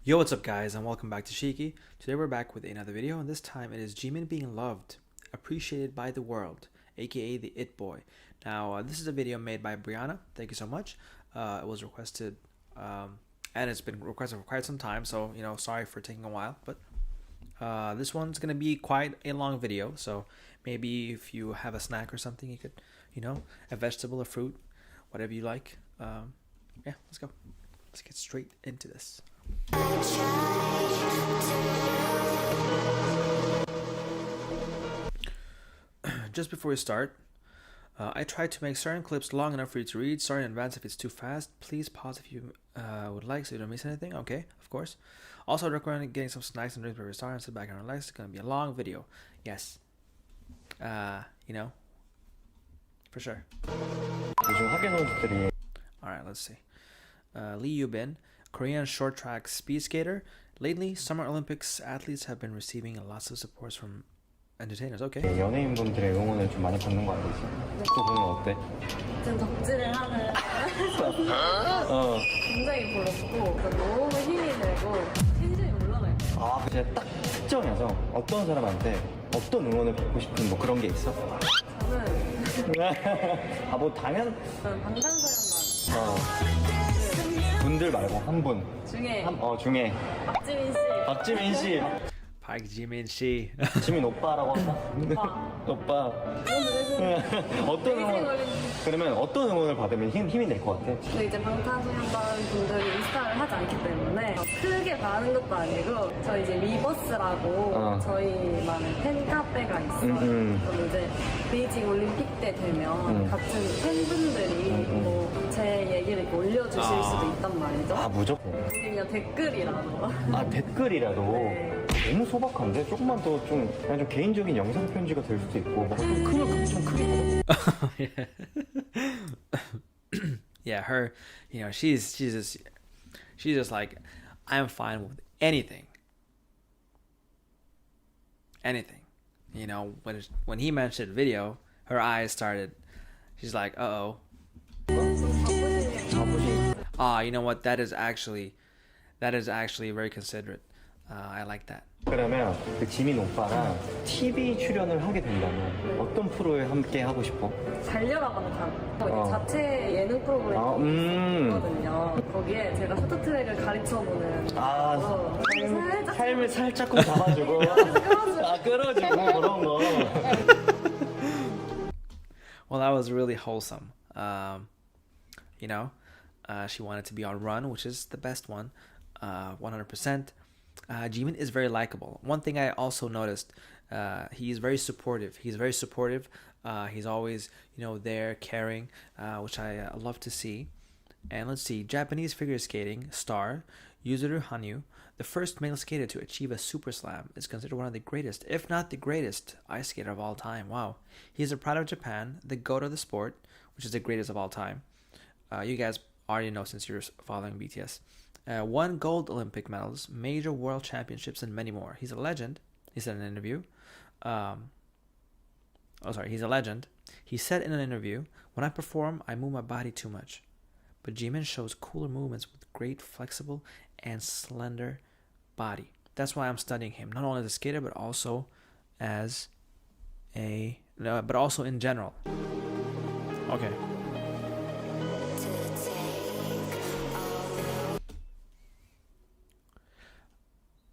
Yo, what's up guys, and welcome back to Shiki. Today we're back with another video, and this time it is Jimin Being Loved, appreciated by the world, aka the It Boy. Now, this is a video made by Briana. Thank you so much. It was requested, and it's been requested for quite some time, so, sorry for taking a while, but this one's going to be quite a long video, so maybe if you have a snack or something, you could, a vegetable or fruit, whatever you like. Yeah, let's go. Let's get straight into this. Just before we start, I tried to make certain clips long enough for you to read. Sorry in advance if it's too fast. Please pause if you would like so you don't miss anything. Okay, of course. Also, I recommend getting some snacks and drinks before we start and sit back and relax. It's going to be a long video. Yes. For sure. Alright, let's see. Lee Yubin, Korean short track speed skater. Lately, Summer Olympics athletes have been receiving lots of support from entertainers. Okay. 연예인분들의 응원을 좀 많이 받는 거 아니지? 그거 보면 어때? 지금 덕질을 하는 굉장히 부럽고 너무 힘이 되고 텐션이 올라갈 거야. 아, 제가 딱 특정해서 어떤 사람한테 어떤 응원을 받고 싶은 뭐 그런 게 있어? 저는 아, 뭐 당연 방탄소년단 분들 말고 한 분 중에 중에 박지민 씨. 박지민 씨. Park Jimin Shi. 지민 오빠라고 할까? 오빠. 어떤 응원? 그러면 어떤 응원을 받으면 힘이 될 것 같아? 근데 이제 방탄소년단 분들이 인스타를 하지 않기 때문에 크게 반하는 것도 아니고 저희 이제 위버스라고 저희만의 팬카페가 있어요. 그럼 이제 베이징 올림픽 때 되면 같은 팬분들이 뭐 제 얘기를 이렇게 올려주실 수도 있단 말이죠. 아, 무조건. 그냥 댓글이라도. 아, 댓글이라도. 네. 너무 소박한데? 조금만 더 그냥 좀 개인적인 영상 편지가 될 수도 있고 막 좀 크면 좀 크게 Yeah, her, she's just like, I'm fine with anything. When he mentioned video, her eyes started. She's like, uh-oh. You know what? That is actually very considerate. I like that. 그러면 그 지민 오빠랑 TV 출연을 하게 된다면 어떤 프로에 함께 하고 싶어? 달려라가는 강. 자체 예능 프로그램이 있거든요. 거기에 제가 쇼트트랙을 가르쳐보는. 삶을 살짝 잡아주고. 끌어주고 그런 거. Well, that was really wholesome. She wanted to be on Run, which is the best one, 100%. Jimin is very likable. One thing I also noticed, he is very supportive. He's always, there, caring, which I love to see. And let's see, Japanese figure skating star Yuzuru Hanyu, the first male skater to achieve a super slam, is considered one of the greatest, if not the greatest, ice skater of all time. Wow. He's a pride of Japan, the goat of the sport, which is the greatest of all time. You guys already know since you're following BTS. Won gold Olympic medals, major world championships, and many more. He's a legend, he said in an interview. He's a legend. He said in an interview, when I perform, I move my body too much. But Jimin shows cooler movements with great flexible and slender body. That's why I'm studying him, not only as a skater, but also but also in general. Okay.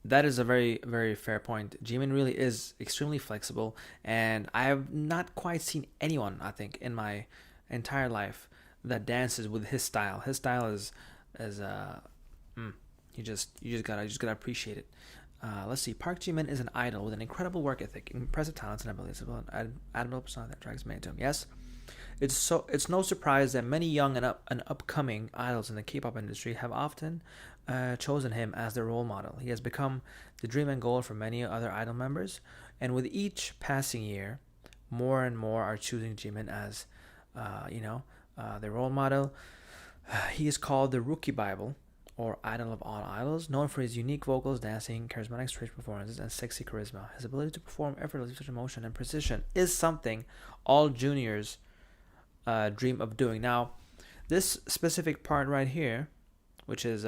That is a very, very fair point. Jimin really is extremely flexible, and I have not quite seen anyone, I think, in my entire life that dances with his style. His style is you just gotta appreciate it. Let's see. Park Jimin is an idol with an incredible work ethic, impressive talents, and abilities, an admirable persona that drags many to him. Yes, it's no surprise that many young and upcoming idols in the K-pop industry have often chosen him as their role model. He has become the dream and goal for many other idol members, and with each passing year, more and more are choosing Jimin as, their role model. He is called the Rookie Bible, or idol of all idols, known for his unique vocals, dancing, charismatic stage performances, and sexy charisma. His ability to perform effortlessly with such emotion and precision is something all juniors dream of doing. Now, this specific part right here, which is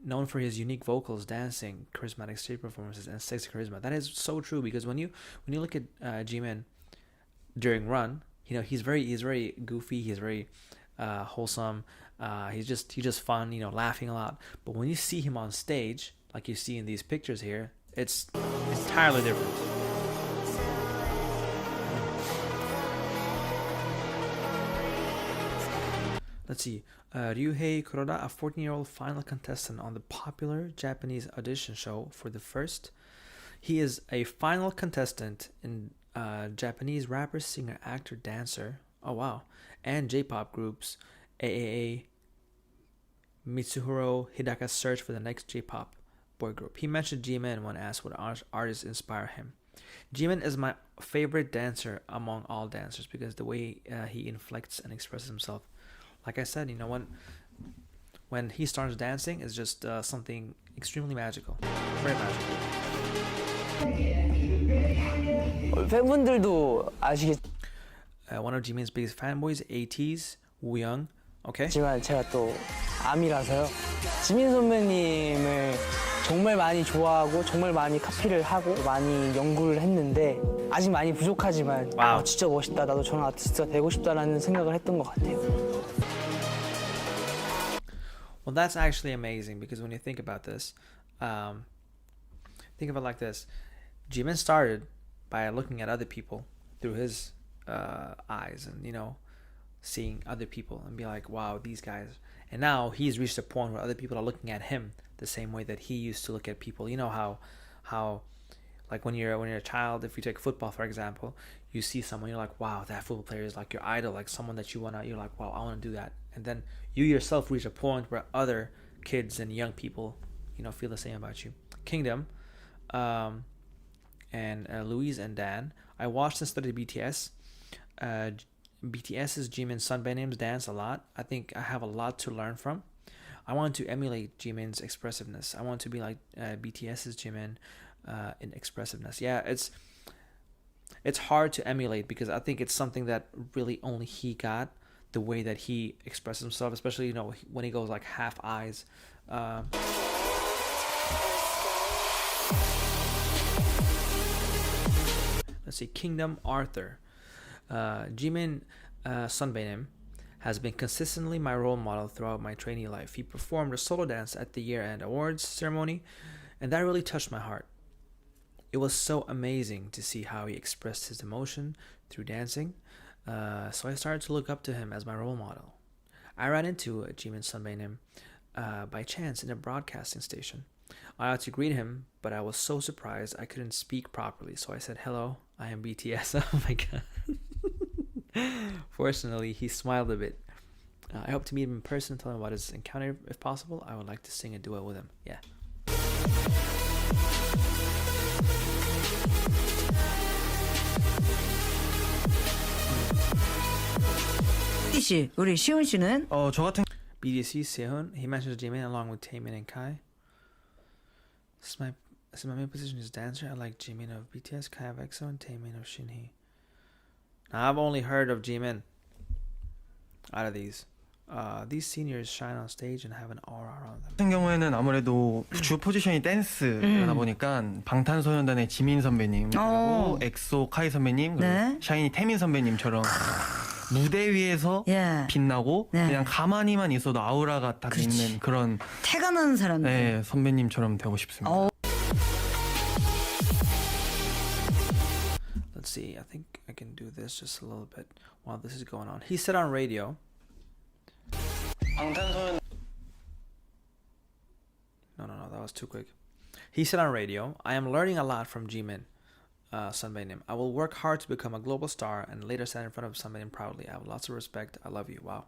known for his unique vocals, dancing, charismatic stage performances, and sexy charisma. That is so true because when you look at Jimin during Run, he's very goofy. He's very wholesome. He's just fun. Laughing a lot. But when you see him on stage, like you see in these pictures here, it's entirely different. Let's see. Ryuhei Kuroda, a 14-year-old final contestant on the popular Japanese audition show for the first. He is a final contestant in Japanese rapper, singer, actor, dancer. Oh wow. And J-pop groups AAA, Mitsuhiro Hidaka's search for the next J-pop boy group. He mentioned Jimin when asked what artists inspire him. Jimin is my favorite dancer among all dancers because the way he inflects and expresses himself. Like I said, when he starts dancing, it's just something extremely magical. Very magical. 팬분들도 아시겠지만 One of Jimin's biggest fanboys, ATEEZ, Wooyoung. Okay. 제가 또 아미라서요. 지민 선배님을 정말 많이 좋아하고 정말 많이 카피를 하고 많이 연구를 했는데 아직 많이 부족하지만 와우. 진짜 멋있다. 나도 저런 아티스트가 되고 싶다라는 생각을 했던 것 같아요. Well, that's actually amazing because when you think about this, think of it like this. Jimin started by looking at other people through his eyes and, seeing other people and be like, wow, these guys. And now he's reached a point where other people are looking at him the same way that he used to look at people. You know how like when you're a child, if you take football, for example, you see someone, you're like, wow, that football player is like your idol, like someone that you're like, wow, I want to do that. And then you yourself reach a point where other kids and young people, feel the same about you. Kingdom, and Louise and Dan. I watched and studied BTS. BTS's Jimin Sunbae's dance a lot. I think I have a lot to learn from. I want to emulate Jimin's expressiveness. I want to be like BTS's Jimin in expressiveness. Yeah, it's hard to emulate because I think it's something that really only he got, the way that he expresses himself, especially when he goes like half eyes. Let's see, Kingdom Arthur. Jimin Sunbae has been consistently my role model throughout my trainee life. He performed a solo dance at the year-end awards ceremony, and that really touched my heart. It was so amazing to see how he expressed his emotion through dancing, so I started to look up to him as my role model. I ran into Jimin Sunbae by chance in a broadcasting station. I had to greet him, but I was so surprised I couldn't speak properly, so I said, "Hello, I am BTS." Oh my god. Fortunately, he smiled a bit. I hope to meet him in person, tell him about his encounter if possible. I would like to sing a duet with him. Yeah. 씨, 우리 시훈 씨는? 저 같은 BDC Sehun, he mentions Jimin along with Taemin and Kai. This is my main position as dancer. I like Jimin of BTS, Kai of EXO, and Taemin of Shinhee. Now, I've only heard of Jimin out of these. These seniors shine on stage and have an aura around them. 같은 경우에는 아무래도 주 포지션이 댄스다 보니까 방탄소년단의 지민 선배님, 그리고 엑소 카이 선배님, 그리고 네. 샤이니 태민 선배님처럼 무대 위에서 예. 빛나고 네. 그냥 가만히만 있어도 아우라가 딱 그렇지. 있는 그런 태가 나는 사람들. 선배님처럼 되고 싶습니다. Let's see, I think I can do this just a little bit while this is going on. He said on radio. 방탄소년 No, that was too quick. He said on radio, I am learning a lot from Jimin Sunbae. I will work hard to become a global star and later stand in front of Sunbae proudly. I have lots of respect. I love you. Wow.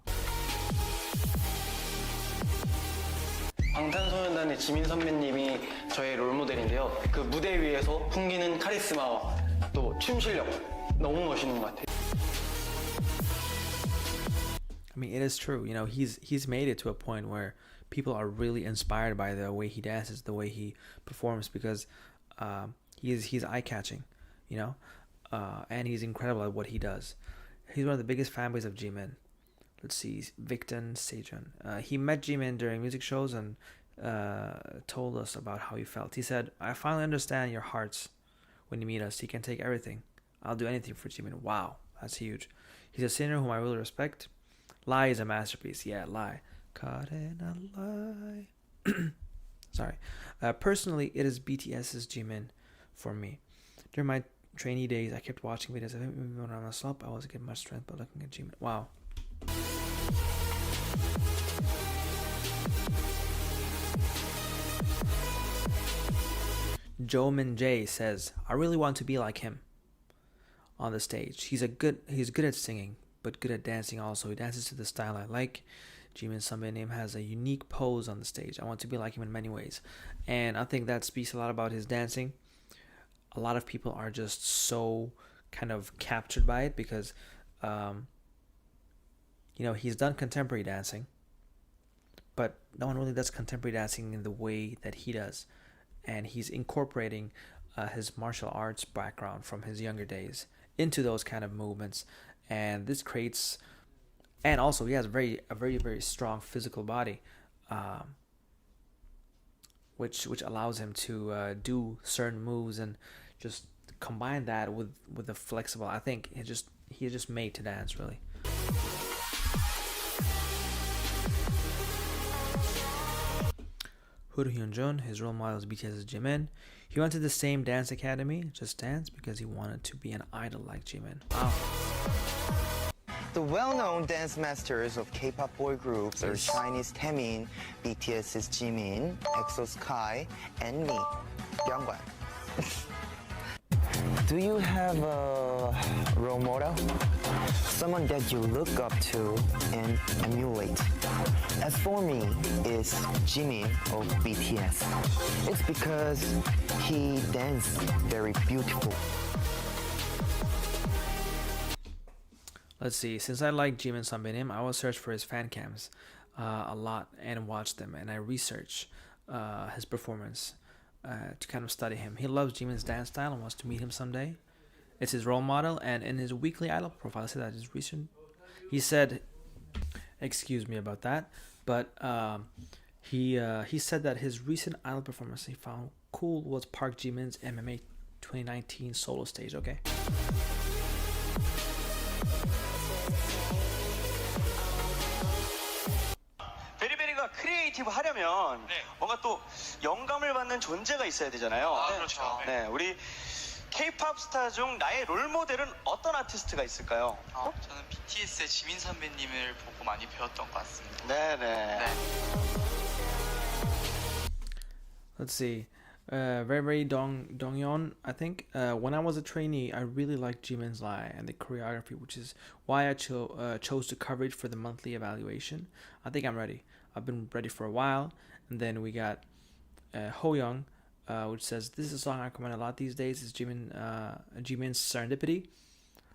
방탄소년단의 지민 선배님이 저의 롤모델인데요. 그 무대 위에서 풍기는 카리스마와 또 춤 실력 너무 멋있는 것 같아요. I mean, it is true. He's made it to a point where people are really inspired by the way he dances, the way he performs, because he's eye-catching, and he's incredible at what he does. He's one of the biggest fanboys of Jimin. Let's see, Victon Sejun. He met Jimin during music shows and told us about how he felt. He said, "I finally understand your hearts. When you meet us, he can take everything. I'll do anything for Jimin." Wow, that's huge. He's a singer whom I really respect. Lie is a masterpiece. Yeah, Lie. Caught in a lie. Sorry. Personally, it is BTS's Jimin for me. During my trainee days, I kept watching videos of him. Even when I'm on a slump, I wasn't getting much strength, but looking at Jimin. Wow. Joemin J says, "I really want to be like him on the stage. He's good at singing, but good at dancing also. He dances to the style I like. Jimin Sunbae has a unique pose on the stage. I want to be like him in many ways." And I think that speaks a lot about his dancing. A lot of people are just so kind of captured by it because, he's done contemporary dancing, but no one really does contemporary dancing in the way that he does. And he's incorporating his martial arts background from his younger days into those kind of movements, and this creates, and also he has a very very strong physical body, which allows him to do certain moves and just combine that with the flexible. I think he's just made to dance, really. Hoo Hyun-jun, his role model is BTS's Jimin. He went to the same dance academy, Just Dance, because he wanted to be an idol like Jimin. Wow. The well-known dance masters of K-pop boy groups are Chinese Taemin, BTS's Jimin, EXO's Kai, and me, Byungwan. Do you have a role model? Someone that you look up to and emulate. As for me, it's Jimin of BTS. It's because he dances very beautiful. Let's see. Since I like Jimin Sunbae, I will search for his fan cams a lot and watch them, and I research his performance to kind of study him. He loves Jimin's dance style and wants to meet him someday. It's his role model, and in his weekly idol profile, I said that is recent. He said, excuse me about that, but he said that his recent idol performance he found cool was Park Jimin's MMA 2019 solo stage. Okay. 베리베리가 크리에이티브 하려면 뭔가 또 영감을 받는 존재가 있어야 되잖아요. 그렇죠. 네, 우리 K-팝 스타 중 나의 롤 모델은 어떤 아티스트가 있을까요? 저는 BTS의 지민 선배님을 보고 많이 배웠던 것 같습니다. 네네. Let's see. Very Dongyeon, I think. When I was a trainee, I really liked Jimin's Lie and the choreography, which is why I chose to cover it for the monthly evaluation. I think I'm ready. I've been ready for a while. And then we got Ho Young, which says, "This is a song I recommend a lot these days. It's Jimin's Serendipity."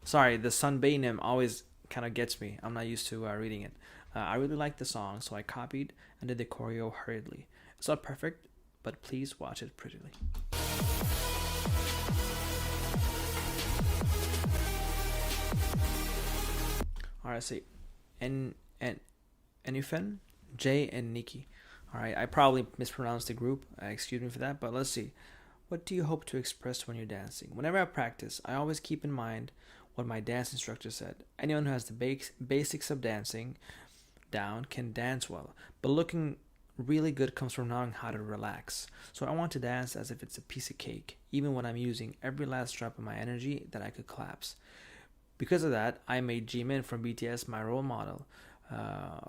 Sorry, the Sunbae name always kind of gets me. I'm not used to reading it. I really like the song, so I copied and did the choreo hurriedly. It's not perfect, but please watch it prettily. Alright, see. Enufen, Jay, and Nikki. Alright, I probably mispronounced the group. Excuse me for that, but let's see. What do you hope to express when you're dancing? Whenever I practice, I always keep in mind what my dance instructor said. Anyone who has the basics of dancing down can dance well, but looking really good comes from knowing how to relax. So I want to dance as if it's a piece of cake, even when I'm using every last drop of my energy that I could collapse. Because of that, I made Jimin from BTS my role model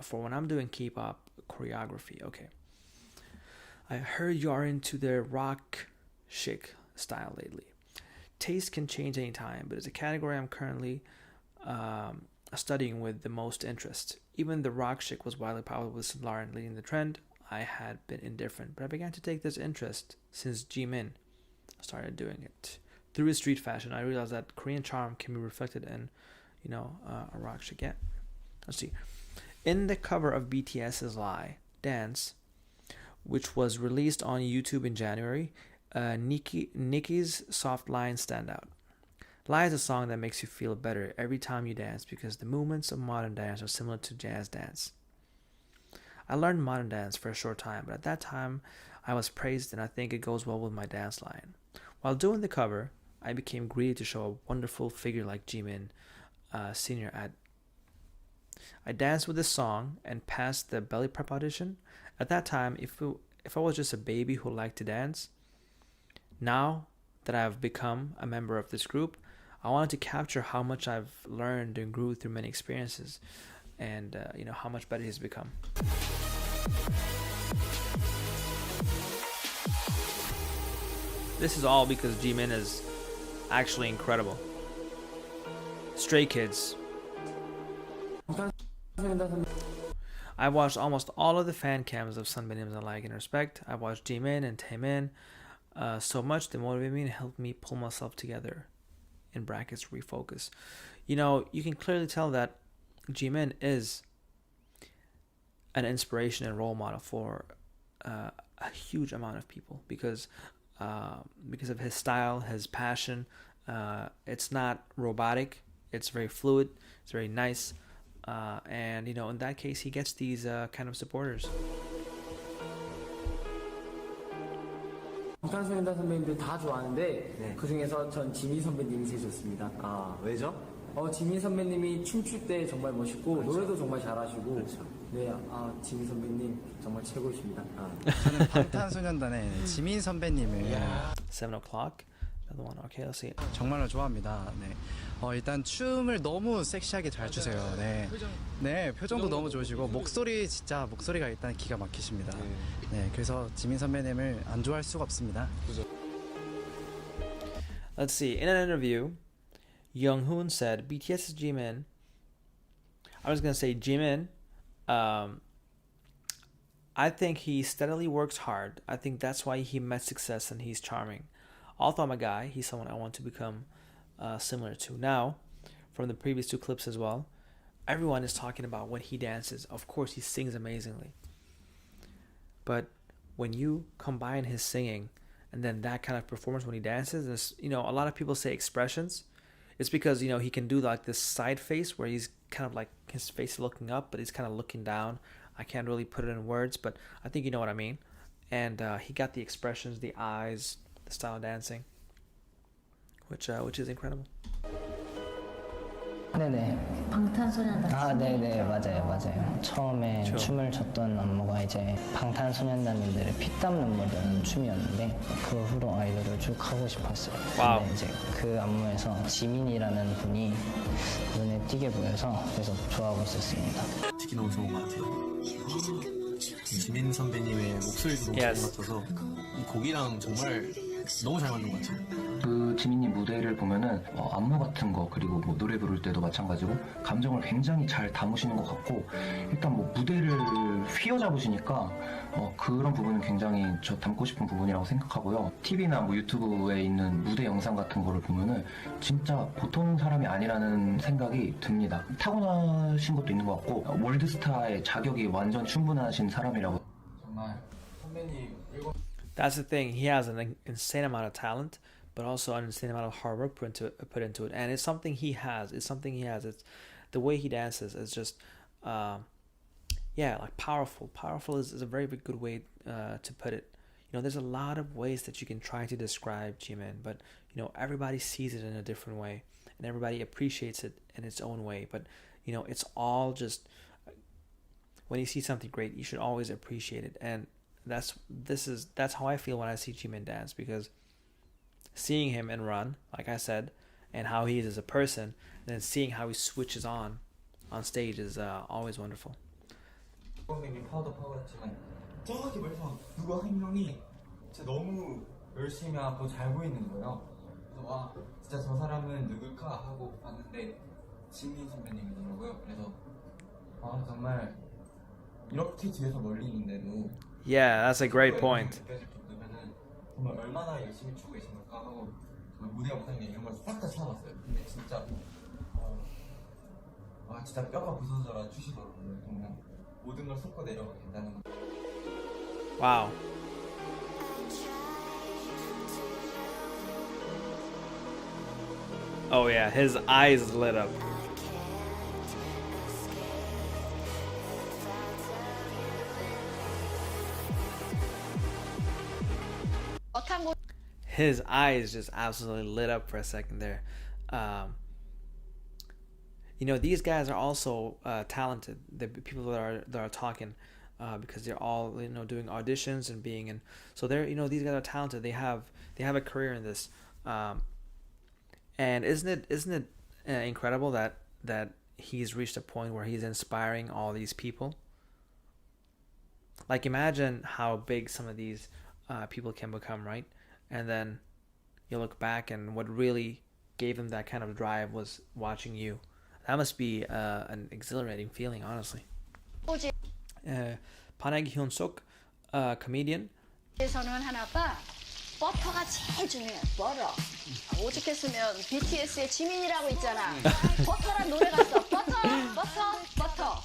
for when I'm doing K-pop choreography. Okay. I heard you are into the rock chic style lately. Taste can change anytime, but it's a category I'm currently studying with the most interest. Even the rock chic was widely popular with St. Laurent leading the trend. I had been indifferent, but I began to take this interest since Jimin started doing it. Through his street fashion, I realized that Korean charm can be reflected in, a rock chic. Yeah. Let's see. In the cover of BTS's Lie, Dance, which was released on YouTube in January, Nicki's soft lines stand out. Lie is a song that makes you feel better every time you dance because the movements of modern dance are similar to jazz dance. I learned modern dance for a short time, but at that time I was praised, and I think it goes well with my dance line. While doing the cover, I became greedy to show a wonderful figure like Jimin Senior at. I danced with this song and passed the belly prep audition. At that time, if I was just a baby who liked to dance, now that I've become a member of this group, I wanted to capture how much I've learned and grew through many experiences, and how much better he's become. This is all because Jimin is actually incredible. Stray Kids. I've watched almost all of the fan cams of Sunbin I like and respect. I've watched Jimin and Taemin so much they motivate me and help me pull myself together. In brackets, refocus. You can clearly tell that Jimin is an inspiration and role model for a huge amount of people because of his style, his passion. It's not robotic. It's very fluid. It's very nice. And in that case, he gets these kind of supporters. 방탄소년단 선배님들 다 좋아하는데 그 중에서 전 지민 선배님이 제일 좋습니다. 아, 왜죠? 지민 선배님이 춤출 때 정말 멋있고 노래도 정말 잘하시고 네, 지민 선배님 정말 최고이십니다. 저는 방탄소년단의 지민 선배님을 7 o'clock. Another one. Okay, let's see. 정말로 좋아합니다. 네. 일단 춤을 너무 섹시하게 잘 추세요. 네. 네, 표정도 너무 좋으시고 목소리가 일단 기가 막히십니다. 네, 그래서 지민 선배님을 안 좋아할 수가 없습니다. Let's see. In an interview, Young-hoon said, BTS's Jimin. I was gonna say Jimin. I think he steadily works hard. I think that's why he met success and he's charming. Although I'm a guy, he's someone I want to become similar to. Now, from the previous two clips as well, everyone is talking about when he dances. Of course, he sings amazingly. But when you combine his singing and then that kind of performance when he dances, a lot of people say expressions. It's because, he can do like this side face where he's kind of like his face looking up, but he's kind of looking down. I can't really put it in words, but I think you know what I mean. And he got the expressions, the eyes, the style of dancing, which is incredible. 네네. 방탄소년단. 네네, 맞아요. 처음에 춤을 췄던 안무가 이제 방탄소년단님들의 피땀 눈물 나는 춤이었는데 그 후로 아이돌을 쭉 하고 싶었어요. 와우. 근데 이제 그 안무에서 지민이라는 분이 눈에 띄게 보여서 계속 좋아하고 있었습니다. 특히 너무 좋은 것 같아요. 지민 선배님의 목소리도 너무 좋은 것 같아서 이 곡이랑 정말 너무 잘 맞는 것 같아요. 그 지민님 무대를 보면은 안무 같은 거 그리고 뭐 노래 부를 때도 마찬가지로 감정을 굉장히 잘 담으시는 것 같고 일단 뭐 무대를 휘어잡으시니까 그런 부분은 굉장히 저 담고 싶은 부분이라고 생각하고요. TV나 뭐 유튜브에 있는 무대 영상 같은 거를 보면은 진짜 보통 사람이 아니라는 생각이 듭니다. 타고나신 것도 있는 것 같고 월드스타의 자격이 완전 충분하신 사람이라고. 정말 선배님 일곱. That's the thing. He has an insane amount of talent, but also an insane amount of hard work put into it. And it's something he has. It's the way he dances is just, like powerful. Powerful is a very good way to put it. There's a lot of ways that you can try to describe Jimin, but everybody sees it in a different way, and everybody appreciates it in its own way. But it's all just when you see something great, you should always appreciate it. And that's how I feel when I see Jimin dance, because seeing him and run, like I said, and how he is as a person, and then seeing how he switches on stage is always wonderful. 선배님 파워였지만 저기 멀쩡한 누구 한 명이 진짜 너무 열심히 하고 잘 보이는 거예요. 그래서 와 진짜 저 사람은 누굴까 하고 봤는데 지민 선배님이더라고요. 그래서 정말 이렇게 집에서 멀리 있는데도 Yeah, that's a great point. 정말 얼마나 열심히 추고 계신 걸까 하고 정말 무대 영상이나 이런 걸 싹 다 찾아봤어요. 근데 진짜 진짜 뼈가 부서져라 추시더라고요. 정말 모든 걸 쏟고 내려가 된다는 거. Wow. Oh yeah, his eyes lit up. His eyes just absolutely lit up for a second there. You know, these guys are also talented. The people that are talking, because they're all, you know, doing auditions and being in. So they're, you know, these guys are talented. They have a career in this. And isn't it incredible that he's reached a point where he's inspiring all these people? Like, imagine how big some of these people can become, right? And then you look back, and what really gave him that kind of drive was watching you. That must be an exhilarating feeling, honestly. Park Hyun-suk, comedian. 에서는 하나가 버터가 제일 중요해. 버터. 오죽했으면 BTS의 지민이라고 있잖아. 버터란 노래가 있어. 버터.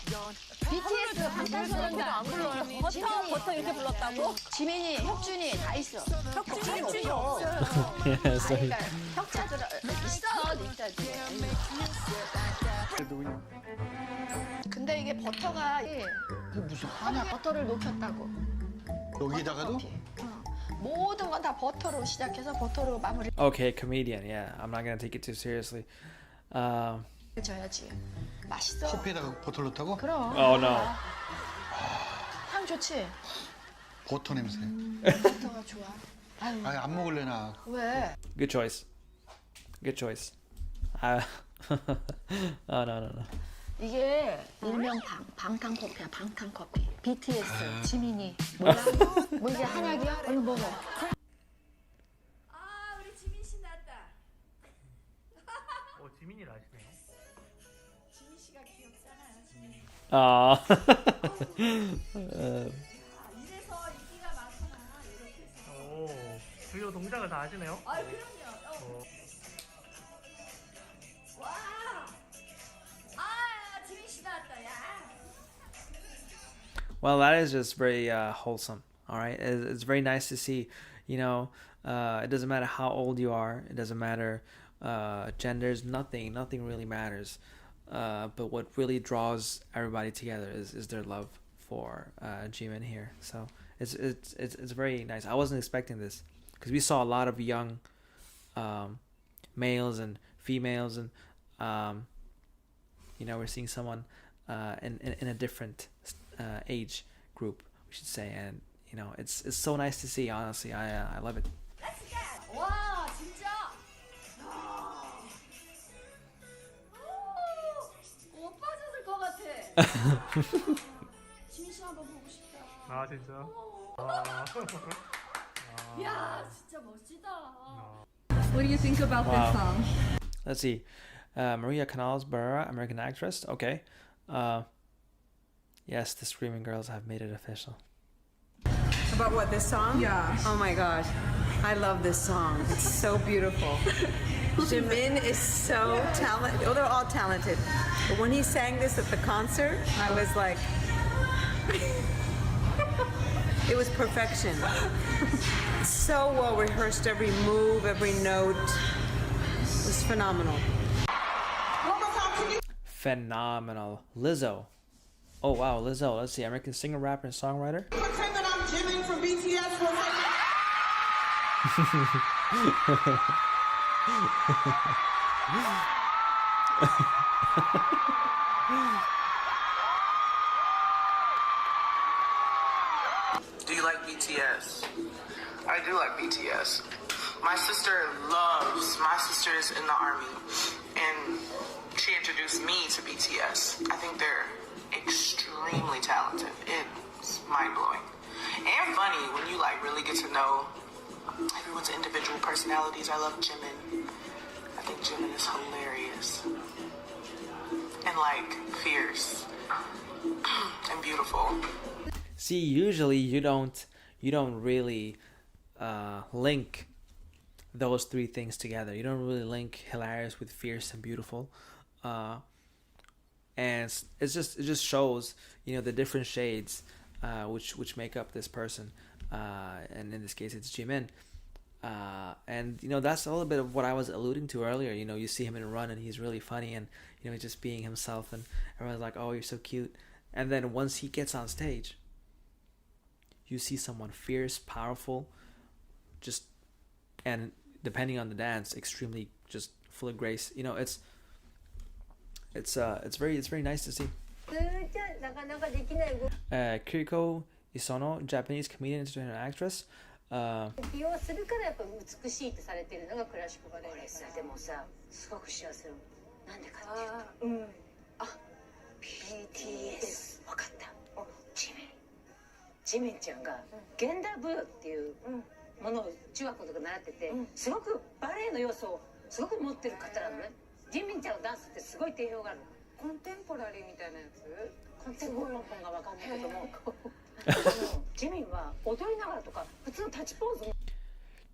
BTS 방탄소년단 안 불러요. 버터 이렇게 불렀다고? 지민이, 혁준이 다 있어. 혁준이 없어. 그러니까 혁자들 있어, 닉자들. 근데 이게 버터가 무슨 하냐? 버터를 녹였다고. 여기다가도? 모든 건 다 버터로 시작해서 버터로 마무리. Okay, comedian. Yeah, I'm not gonna take it too seriously. 줘야지. 맛있어. 커피에다가 버터 넣었다고? 그럼. Oh no. 향 좋지? 버터 냄새. 버터가 좋아. 아유. 아니 안 먹을래 나. 왜? Good choice. Oh no. 이게 일명 방탄커피야, 방탄커피. BTS, 지민이. 몰라? 뭐 이게 한약이야? 얼른 먹어. 아, 우리 지민 씨 났다. 지민이를 아시네요. 지민 씨가 귀엽잖아요, 지민. 이래서 인기가 많구나. 이렇게 해서. 주요 동작을 다 하시네요. 아, 그럼요. 와. 아, 지민 씨 났다. 야. Well, that is just very wholesome. All right, it's very nice to see. You know, it doesn't matter how old you are. It doesn't matter genders. Nothing really matters. But what really draws everybody together is their love for Jimin here. So it's very nice. I wasn't expecting this because we saw a lot of young males and females, and you know, we're seeing someone in a different age group, we should say, and you know, it's so nice to see. Honestly, I love it. 와, 진짜. 오, 빠졌을 것 같아. 지민 씨 한번 보고 싶다. 아, 진짜? 야, 진짜 멋지다. What do you think about this song? Let's see. Maria Canals-Burr, American actress. Okay. Yes, the Screaming Girls have made it official. About what, this song? Yeah. Oh my gosh. I love this song. It's so beautiful. Jimin is so talented. Oh, they're all talented. But when he sang this at the concert, I was like, it was perfection. So well rehearsed, every move, every note. It was phenomenal. Phenomenal. Lizzo. Oh wow, Lizzo. Let's see. American singer, rapper, and songwriter. Pretend that I'm Jimin from BTS for Do you like BTS? I do like BTS. My sister is in the army, and she introduced me to BTS. I think they're extremely talented. It's mind-blowing. And funny when you like really get to know everyone's individual personalities. I love Jimin. I think Jimin is hilarious. And like fierce and beautiful. See, usually you don't really link those three things together. You don't really link hilarious with fierce and beautiful. And it just shows, you know, the different shades which make up this person, and in this case it's Jimin, and you know, that's a little bit of what I was alluding to earlier. You know, you see him in Run and he's really funny, and you know, just being himself, and everyone's like, oh, you're so cute. And then once he gets on stage, you see someone fierce, powerful, just and depending on the dance, extremely just full of grace. You know, it's very nice to see. Kiriko Isono, Japanese comedian, entertainer, actress. 美容するからやっぱ美しいってされてるのがクラシックバレエです。でもさ、すごく幸せなの。なんでかっていうと、BTS わかった。ジミンちゃんがゲンダーブーっていうものを中学校とか習ってて、すごくバレエの要素をすごく持ってる方なのね。ジミンちゃんのダンスってすごい定評がある。コンテンポラリーみたいなやつ？コンテンポラリーがわかんないけども。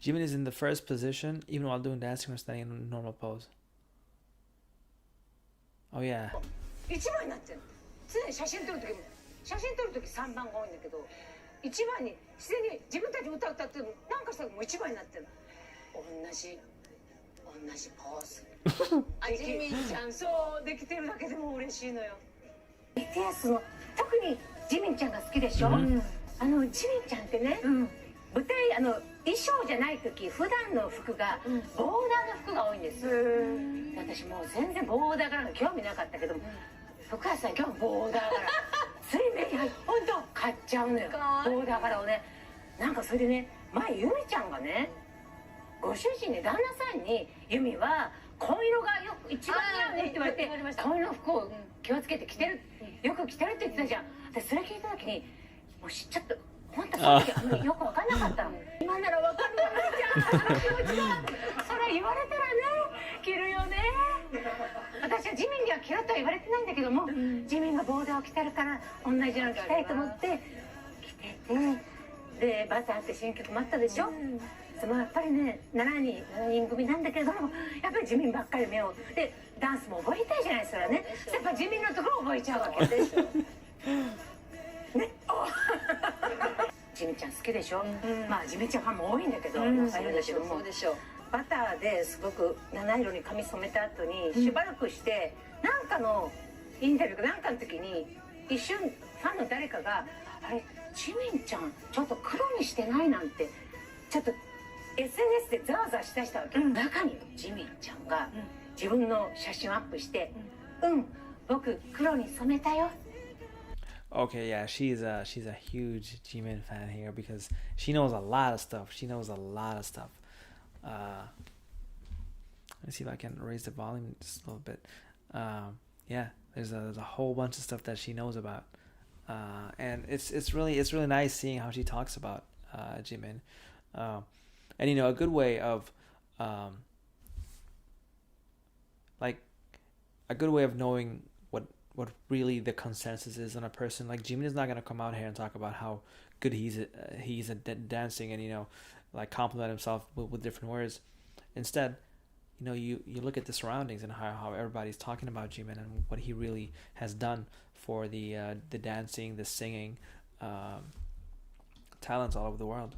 Jimin is in the first position even while doing dancing or standing in a normal pose. Oh yeah. 一番になってる。常に写真撮る時3番が多いんだけど、一番に自然に自分たち歌ってもなんかしたらもう一番になってる。同じポーズ。ジミンちゃんそうできてるだけでも嬉しいのよ。BTS の特にジミンちゃんが好きでしょ。ジミンちゃんってね、舞台衣装じゃない時普段の服がボーダーの服が多いんです。私もう全然ボーダー柄の興味なかったけど、福橋さん今日ボーダー柄つい目に入って本当買っちゃうのよ、ボーダー柄をね。なんかそれでね、前ユミちゃんがね、ご主人で旦那さんにユミは紺色が一番似合うねって言われて、紺色の服を気をつけて着てる、よく着てるって言ってたじゃん。でそれ聞いた時にもうちょっと本当その時あんまりよく分かんなかったの。今なら分かるわじゃん、気持ちがそれ言われたらね、着るよね。私はジミンには着ろとは言われてないんだけども、ジミンがボーダーを着てるから同じようなの着たいと思って着てて、でバターって新曲もあったでしょ。そのやっぱりね、7人組なんだけれども、やっぱりジミンばっかり目をでダンスも覚えたいじゃないですかね。やっぱジミンのところを覚えちゃうわけでしょ。ね、ジミンちゃん好きでしょ。まあジミンちゃんファンも多いんだけど、そうでしょ、そうでしょ。バターですごく七色に髪染めた後にしばらくしてなんかのインタビューかなんかの時に一瞬ファンの誰かが「あれジミンちゃんちょっと黒にしてない?」なんてちょっと SNS でざわざわしだしたわけ。中にジミンちゃんが自分の写真をアップして「僕黒に染めたよ」。 Okay, yeah, she's a huge Jimin fan here because she knows a lot of stuff. Let me see if I can raise the volume just a little bit. Yeah, there's a whole bunch of stuff that she knows about, and it's really nice seeing how she talks about Jimin, and you know, a good way of knowing what really the consensus is on a person. Like Jimin is not gonna come out here and talk about how good he's at dancing and, you know, like compliment himself with different words. Instead, you know, you look at the surroundings and how everybody's talking about Jimin and what he really has done for the dancing, the singing, talents all over the world.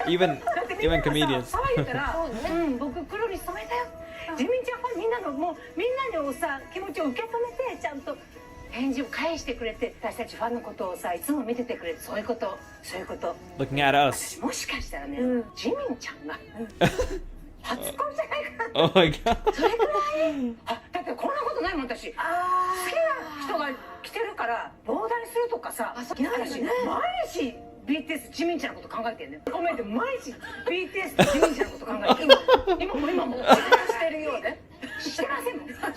even comedians. ジミンちゃんファンみんなのさ気持ちを受け止めてちゃんと返事を返してくれて、私たちファンのことをさいつも見ててくれて、そういうこと。Looking at us. 私もしかしたらね、ジミンちゃんが初恋じゃないかな。Oh my god. それくらいだってこんなことないもん私。好きな人が来てるからボーダーにするとかさ、毎日 BTS ジミンちゃんのこと考えてるね。ごめんで毎日 BTS とジミンちゃんのこと考えてる。今もしてるようね。してませんもん。ジミンち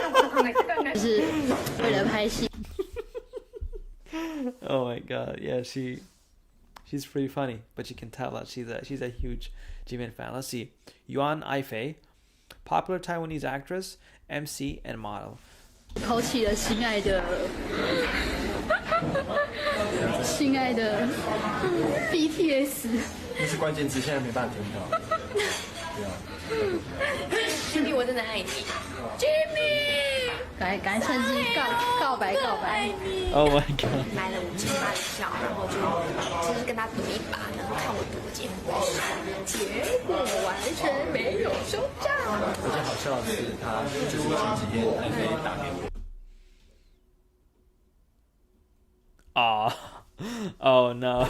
ゃんのこと考えてる。是为了拍戏。Oh my god, yeah, she's pretty funny, but you can tell that she's a huge Jimin fan. Let's see, Yuan Aifei, popular Taiwanese actress, MC, and model. 抛弃了心爱的 BTS。那是关键词，现在没办法听到。对啊。兄弟，我真的爱你 ，Jimmy。赶快趁机告白。Oh my god。买了5800的票，然后就是跟他赌一把，然后看我赌结果完全没有收账。而且好笑的是，他就是前几天还可以打给我。Oh no.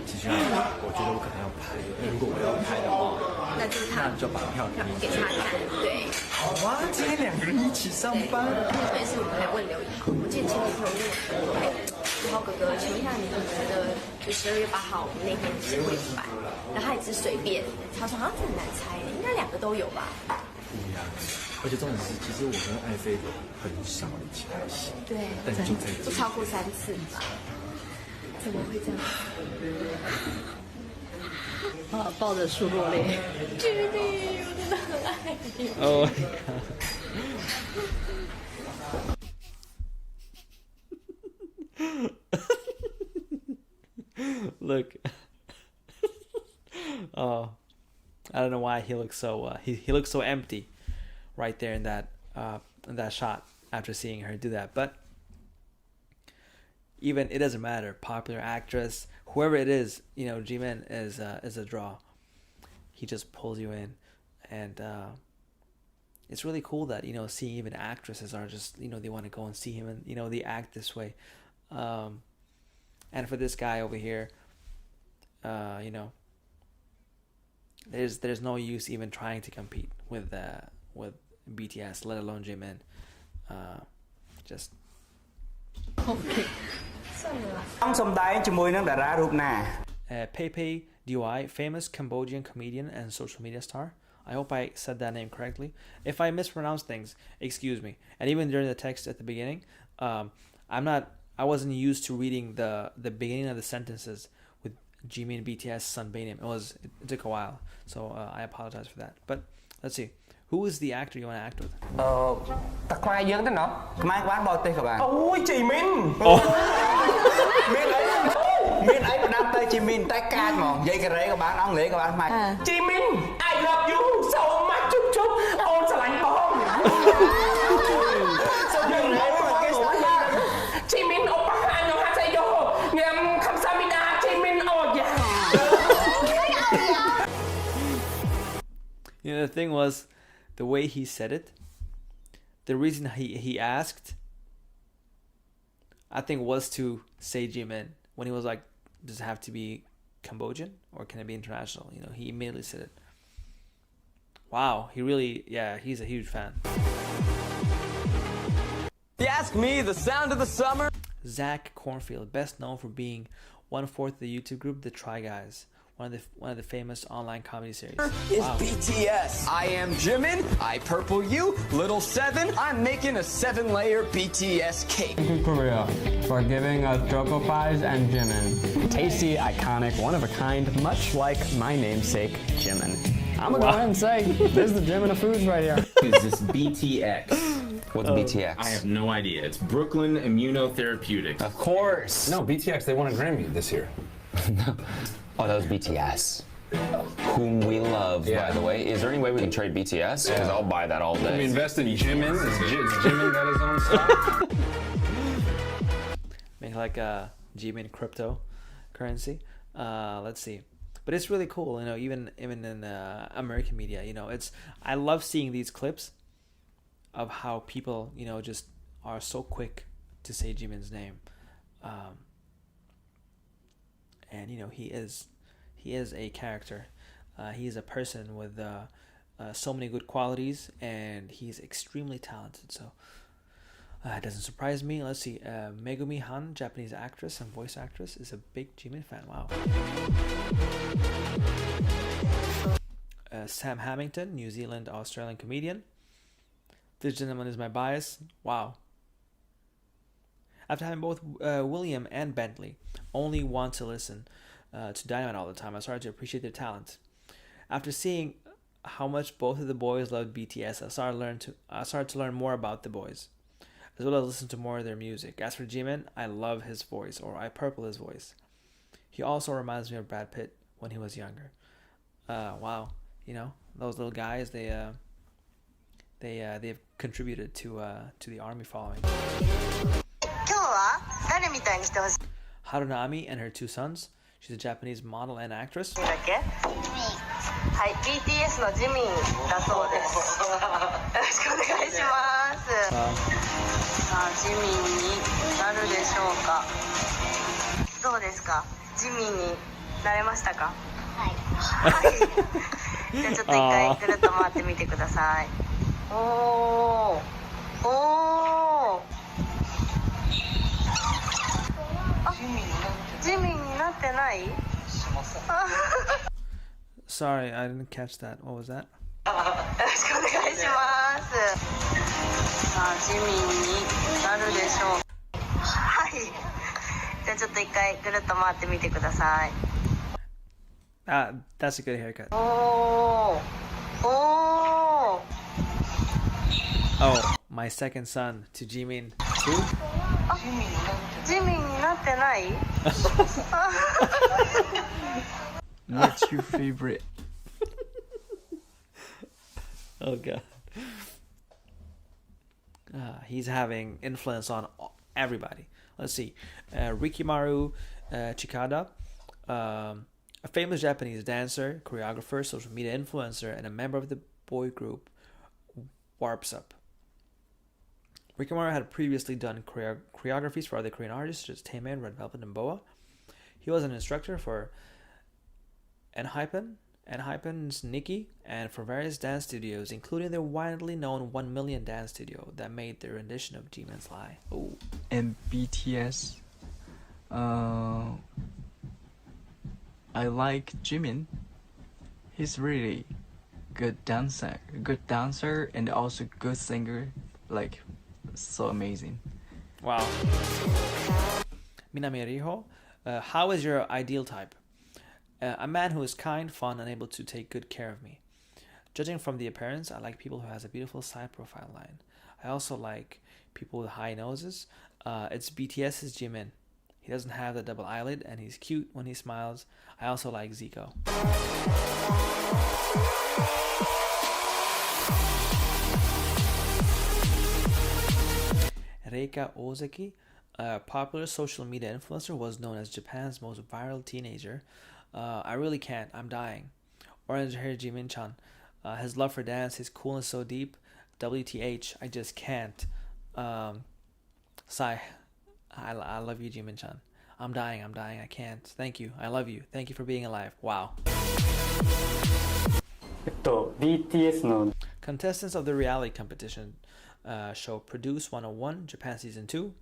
其实我觉得我可能要拍，如果我要拍的话，那就是他那就把票给他看，对。哇，今天2个人一起上班。有一次我们还问刘以豪，我记得前几天我问我说，哎，以豪哥哥，请问一下，你觉得就12月8号我们那天谁会办？然后他也只随便，他说好像这很难猜，应该2个都有吧。不一样，而且重点是，其实我跟爱妃很少一起拍戏，对，但就在不超过3次吧？怎么会这样？啊，抱着树落泪。Jimmy，我真的很爱你。Oh my god. Look. Oh, I don't know why he looks so he looks so empty right there in that shot after seeing her do that. But even it doesn't matter. Popular actress, whoever it is, you know, Jimin is a draw. He just pulls you in, and it's really cool that, you know, seeing even actresses are just, you know, they want to go and see him, and, you know, they act this way. And for this guy over here, you know, there's no use even trying to compete with BTS, let alone Jimin. Just okay. Pepe Dui, famous Cambodian comedian and social media star. I hope I said that name correctly. If I mispronounce things, excuse me. And even during the text at the beginning, I wasn't used to reading the beginning of the sentences with Jimin BTS Sunbaenim. It took a while, so I apologize for that. But let's see. Who is the actor you want to act with? តាខ្វាយយើងទៅណោះខ្មែរក្បាលបរទេសក៏បានអូយជីមីនមានអីបណ្ដាំទៅជីមីនតែកាចហ្មងនិយាយកូរ៉េក៏បានអង់គ្លេសក៏បានខ្មែរជីមីន I love you so much ជុបអូនស្រឡាញ់បងសូមយើងហើយមកគេស្ដាប់ជីមីនអូបហាញហាសេយោញ៉ាំខំសាមីដាជីមីនអូយ៉ា You know, the thing was, the way he said it, the reason he asked, I think, was to say Jimin. When he was like, does it have to be Cambodian or can it be international? You know, he immediately said it. Wow, he really, yeah, he's a huge fan. If you ask me, the sound of the summer. Zach Cornfield, best known for being 1/4 of the YouTube group The Try Guys. One of the famous online comedy series. Is BTS. I am Jimin. I purple you. Little 7. I'm making a 7-layer BTS cake. Thank you, Korea, for giving us Choco Pies and Jimin. Tasty, iconic, one of a kind, much like my namesake, Jimin. I'm gonna go ahead and say, this is the Jimin of foods right here. Is this BTX? What's BTX? I have no idea. It's Brooklyn Immunotherapeutics. Of course. No, BTX, they won a Grammy this year. Oh, that was BTS. Whom we love, by the way. Is there any way we can trade BTS? Because I'll buy that all day. Can we invest in Jimin? Is Jimin got his own stock? Make like a Jimin cryptocurrency. Let's see. But it's really cool, you know, even in American media, you know, I love seeing these clips of how people, you know, just are so quick to say Jimin's name. And you know, he is a character. He is a person with so many good qualities, and he's extremely talented. So it doesn't surprise me. Let's see. Megumi Han, Japanese actress and voice actress, is a big Jimin fan. Wow. Sam Hamilton, New Zealand Australian comedian. This gentleman is my bias. Wow. After having both William and Bentley only want to listen to Dynamite all the time, I started to appreciate their talent. After seeing how much both of the boys loved BTS, I started to learn more about the boys, as well as listen to more of their music. As for Jimin, I love his voice, or I purple his voice. He also reminds me of Brad Pitt when he was younger. Wow, you know, those little guys, they've contributed to the ARMY following. Harunami and her 2 sons. She's a Japanese model and actress. はい、BTS のジミンだそうです。よろしくお願いします。さあ、ジミンになるでしょうか。か？ジミーになれましたか？はい。はい。じゃあちょっと一回ぐるっと回ってみてください。おー。おー。あ、ジミーになってない？ Sorry, I didn't catch that. What was that? よろしくお願いします。さあ、ジミーになるでしょう。はい。じゃあちょっと一回ぐるっと回ってみてください。That's a good haircut. Oh, oh. Oh, my second son to Jimin too. Jimin になってない？ What's your favorite? Oh god. He's having influence on everybody. Let's see. Rikimaru Chikada, a famous Japanese dancer, choreographer, social media influencer, and a member of the boy group Warps Up. Rikimaru had previously done choreographies for other Korean artists such as Taemin, Red Velvet, and Boa. He was an instructor for Enhypen's Nikki, and for various dance studios, including the widely known 1 Million dance studio that made their rendition of Jimin's Lie. Oh. And BTS. I like Jimin. He's really good dancer, and also good singer. Like, so amazing. Wow. Minami Riho, how is your ideal type? A man who is kind, fun, and able to take good care of me. Judging from the appearance, I like people who has a beautiful side profile line. I also like people with high noses. It's BTS's Jimin. He doesn't have the double eyelid, and he's cute when he smiles. I also like Zico. Reika Ozeki, a popular social media influencer, was known as Japan's most viral teenager. I really can't. I'm dying. Orange hair Jimin-chan. His love for dance, his coolness so deep. WTH, I just can't. Sai, I love you, Jimin-chan. I'm dying, I can't. Thank you, I love you. Thank you for being alive. Wow. BTS の Contestants of the reality competition show Produce 101 Japan Season 2,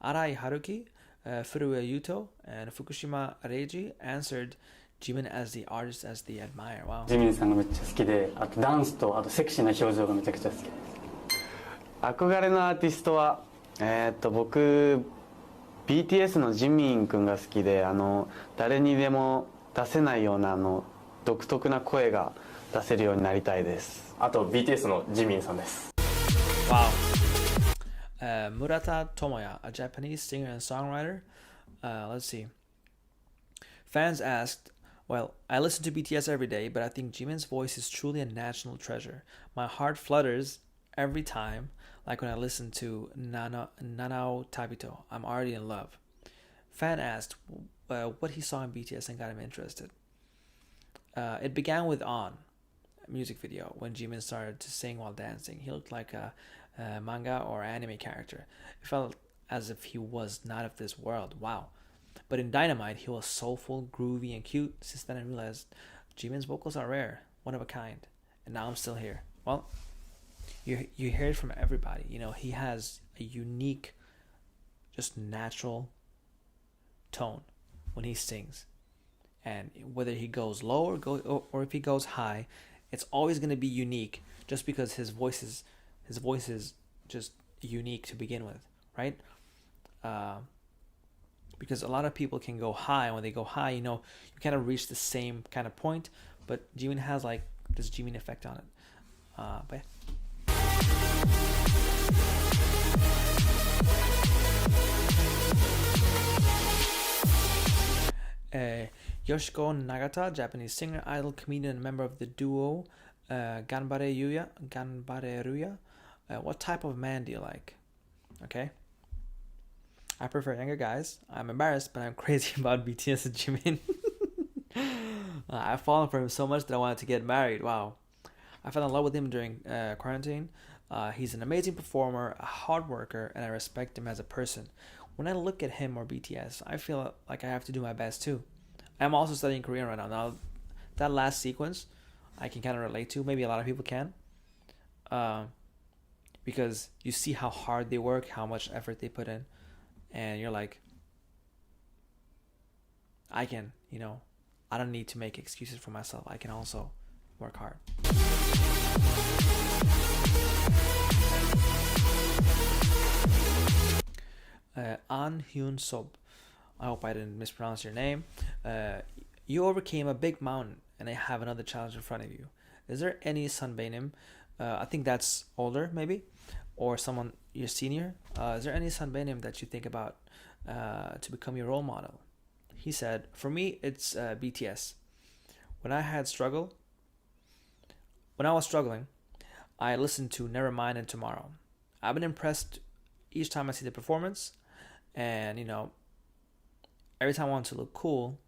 Arai Haruki, Furuya Yuto, and Fukushima Reiji answered Jimin as the artist as they admire. Wow. ジミンさんがめっちゃ好きで、あとダンスとあとセクシーな表情がめちゃくちゃ好きです。憧れのアーティストは僕 BTS のジミン君が好きで、誰にでも出せないような独特な声が出せるようになりたいです。あと BTS のジミンさんです。 Wow. Murata Tomoya, a Japanese singer and songwriter. Let's see. Fans asked, well, I listen to BTS every day, but I think Jimin's voice is truly a national treasure. My heart flutters every time, like when I listen to Nanao Tabito. I'm already in love. Fan asked what he saw in BTS and got him interested. It began with On, a music video, when Jimin started to sing while dancing. He looked like a manga or anime character. It felt as if he was not of this world. Wow. But in Dynamite, he was soulful, groovy, and cute. Since then I realized Jimin's vocals are rare, one of a kind. And now I'm still here. Well, you hear it from everybody. You know, he has a unique, just natural tone when he sings. And whether he goes low or if he goes high, it's always going to be unique just because his voice is just unique to begin with, right? Because a lot of people can go high, and when they go high, you know, you kind of reach the same kind of point, but Jimin has like this Jimin effect on it. But yeah. Yoshiko Nagata, Japanese singer, idol, comedian, and member of the duo Ganbare Ruya. What type of man do you like? Okay. I prefer younger guys. I'm embarrassed, but I'm crazy about BTS and Jimin. I've fallen for him so much that I wanted to get married. Wow. I fell in love with him during quarantine. He's an amazing performer, a hard worker, and I respect him as a person. when I look at him or BTS, I feel like I have to do my best too. I'm also studying Korean right now. Now, that last sequence, I can kind of relate to. Maybe a lot of people can. Because you see how hard they work, how much effort they put in. And you're like, I can, you know, I don't need to make excuses for myself. I can also work hard. An Hyun Sob, I hope I didn't mispronounce your name. You overcame a big mountain and I have another challenge in front of you. Is there any 선배님? I think that's older maybe, or someone your senior. Is there any 선배님 that you think about to become your role model? He said, for me it's BTS. When I was struggling, I listened to Nevermind and Tomorrow. I've been impressed each time I see the performance, and you know, every time I want to look cool,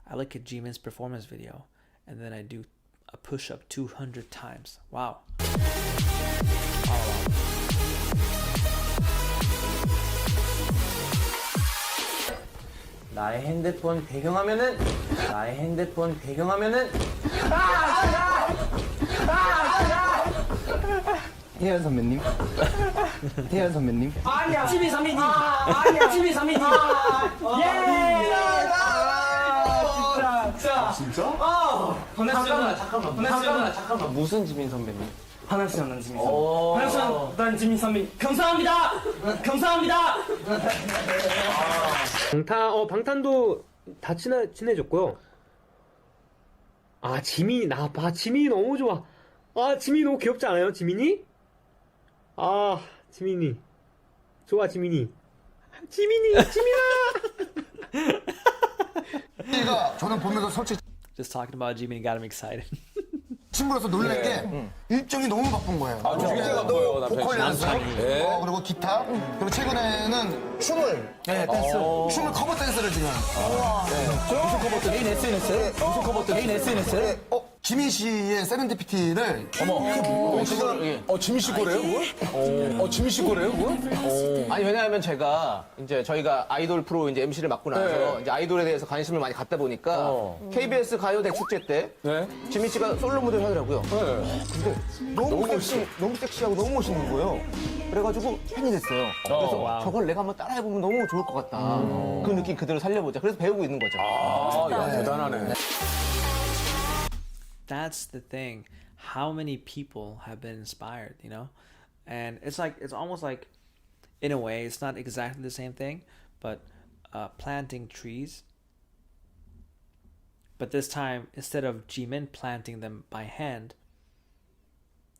I look at Jimin's performance video, and then I do a push-up 200 times. Wow. 나의 핸드폰 배경화면은 태연 선배님. 태연 선배님. 아니야. 지민 선배님. 아니야. 지민 선배님. 예. 진짜? 잠깐만. 무슨 지민 선배님? 하나씩 안 난 지민 선배님. 하나씩 안 난 지민 선배님. 감사합니다. 방탄도 다 친해졌고요. 아, 지민이 지민이 너무 좋아. 아, 지민이 너무 귀엽지 않아요, 지민이? 아, 지민이. 좋아, 지민아. 저는 보면서 솔직히 Just talking about Jimin got him excited. 친구로서 놀란 게 일정이 너무 바쁜 거예요. 바빠요, 남편이. 보컬 연습, 그리고 기타, 그리고 최근에는 춤을, 춤을 커버 댄스를 지금. 무슨 커버트? 개인 SNS? 무슨 커버트? 개인 SNS? 지민 씨의 세렌디피티를 지민 씨 거래요, 그걸? 지민 씨 거래요, 그걸? 아니, 왜냐하면 저희가 아이돌 프로 이제 MC를 맡고 나서 이제 아이돌에 대해서 관심을 많이 갖다 보니까 KBS 가요대 축제 때 지민 씨가 솔로 무대를 하더라고요. 근데 너무 섹시하고 너무 멋있는 거예요. 그래가지고 팬이 됐어요. 그래서 저걸 내가 한번 따라해보면 너무 좋을 것 같다. 그 느낌 그대로 살려보자. 그래서 배우고 있는 거죠. 야, 대단하네. That's the thing. How many people have been inspired, you know? And it's almost like, in a way, it's not exactly the same thing, but planting trees. But this time, instead of Jimin planting them by hand,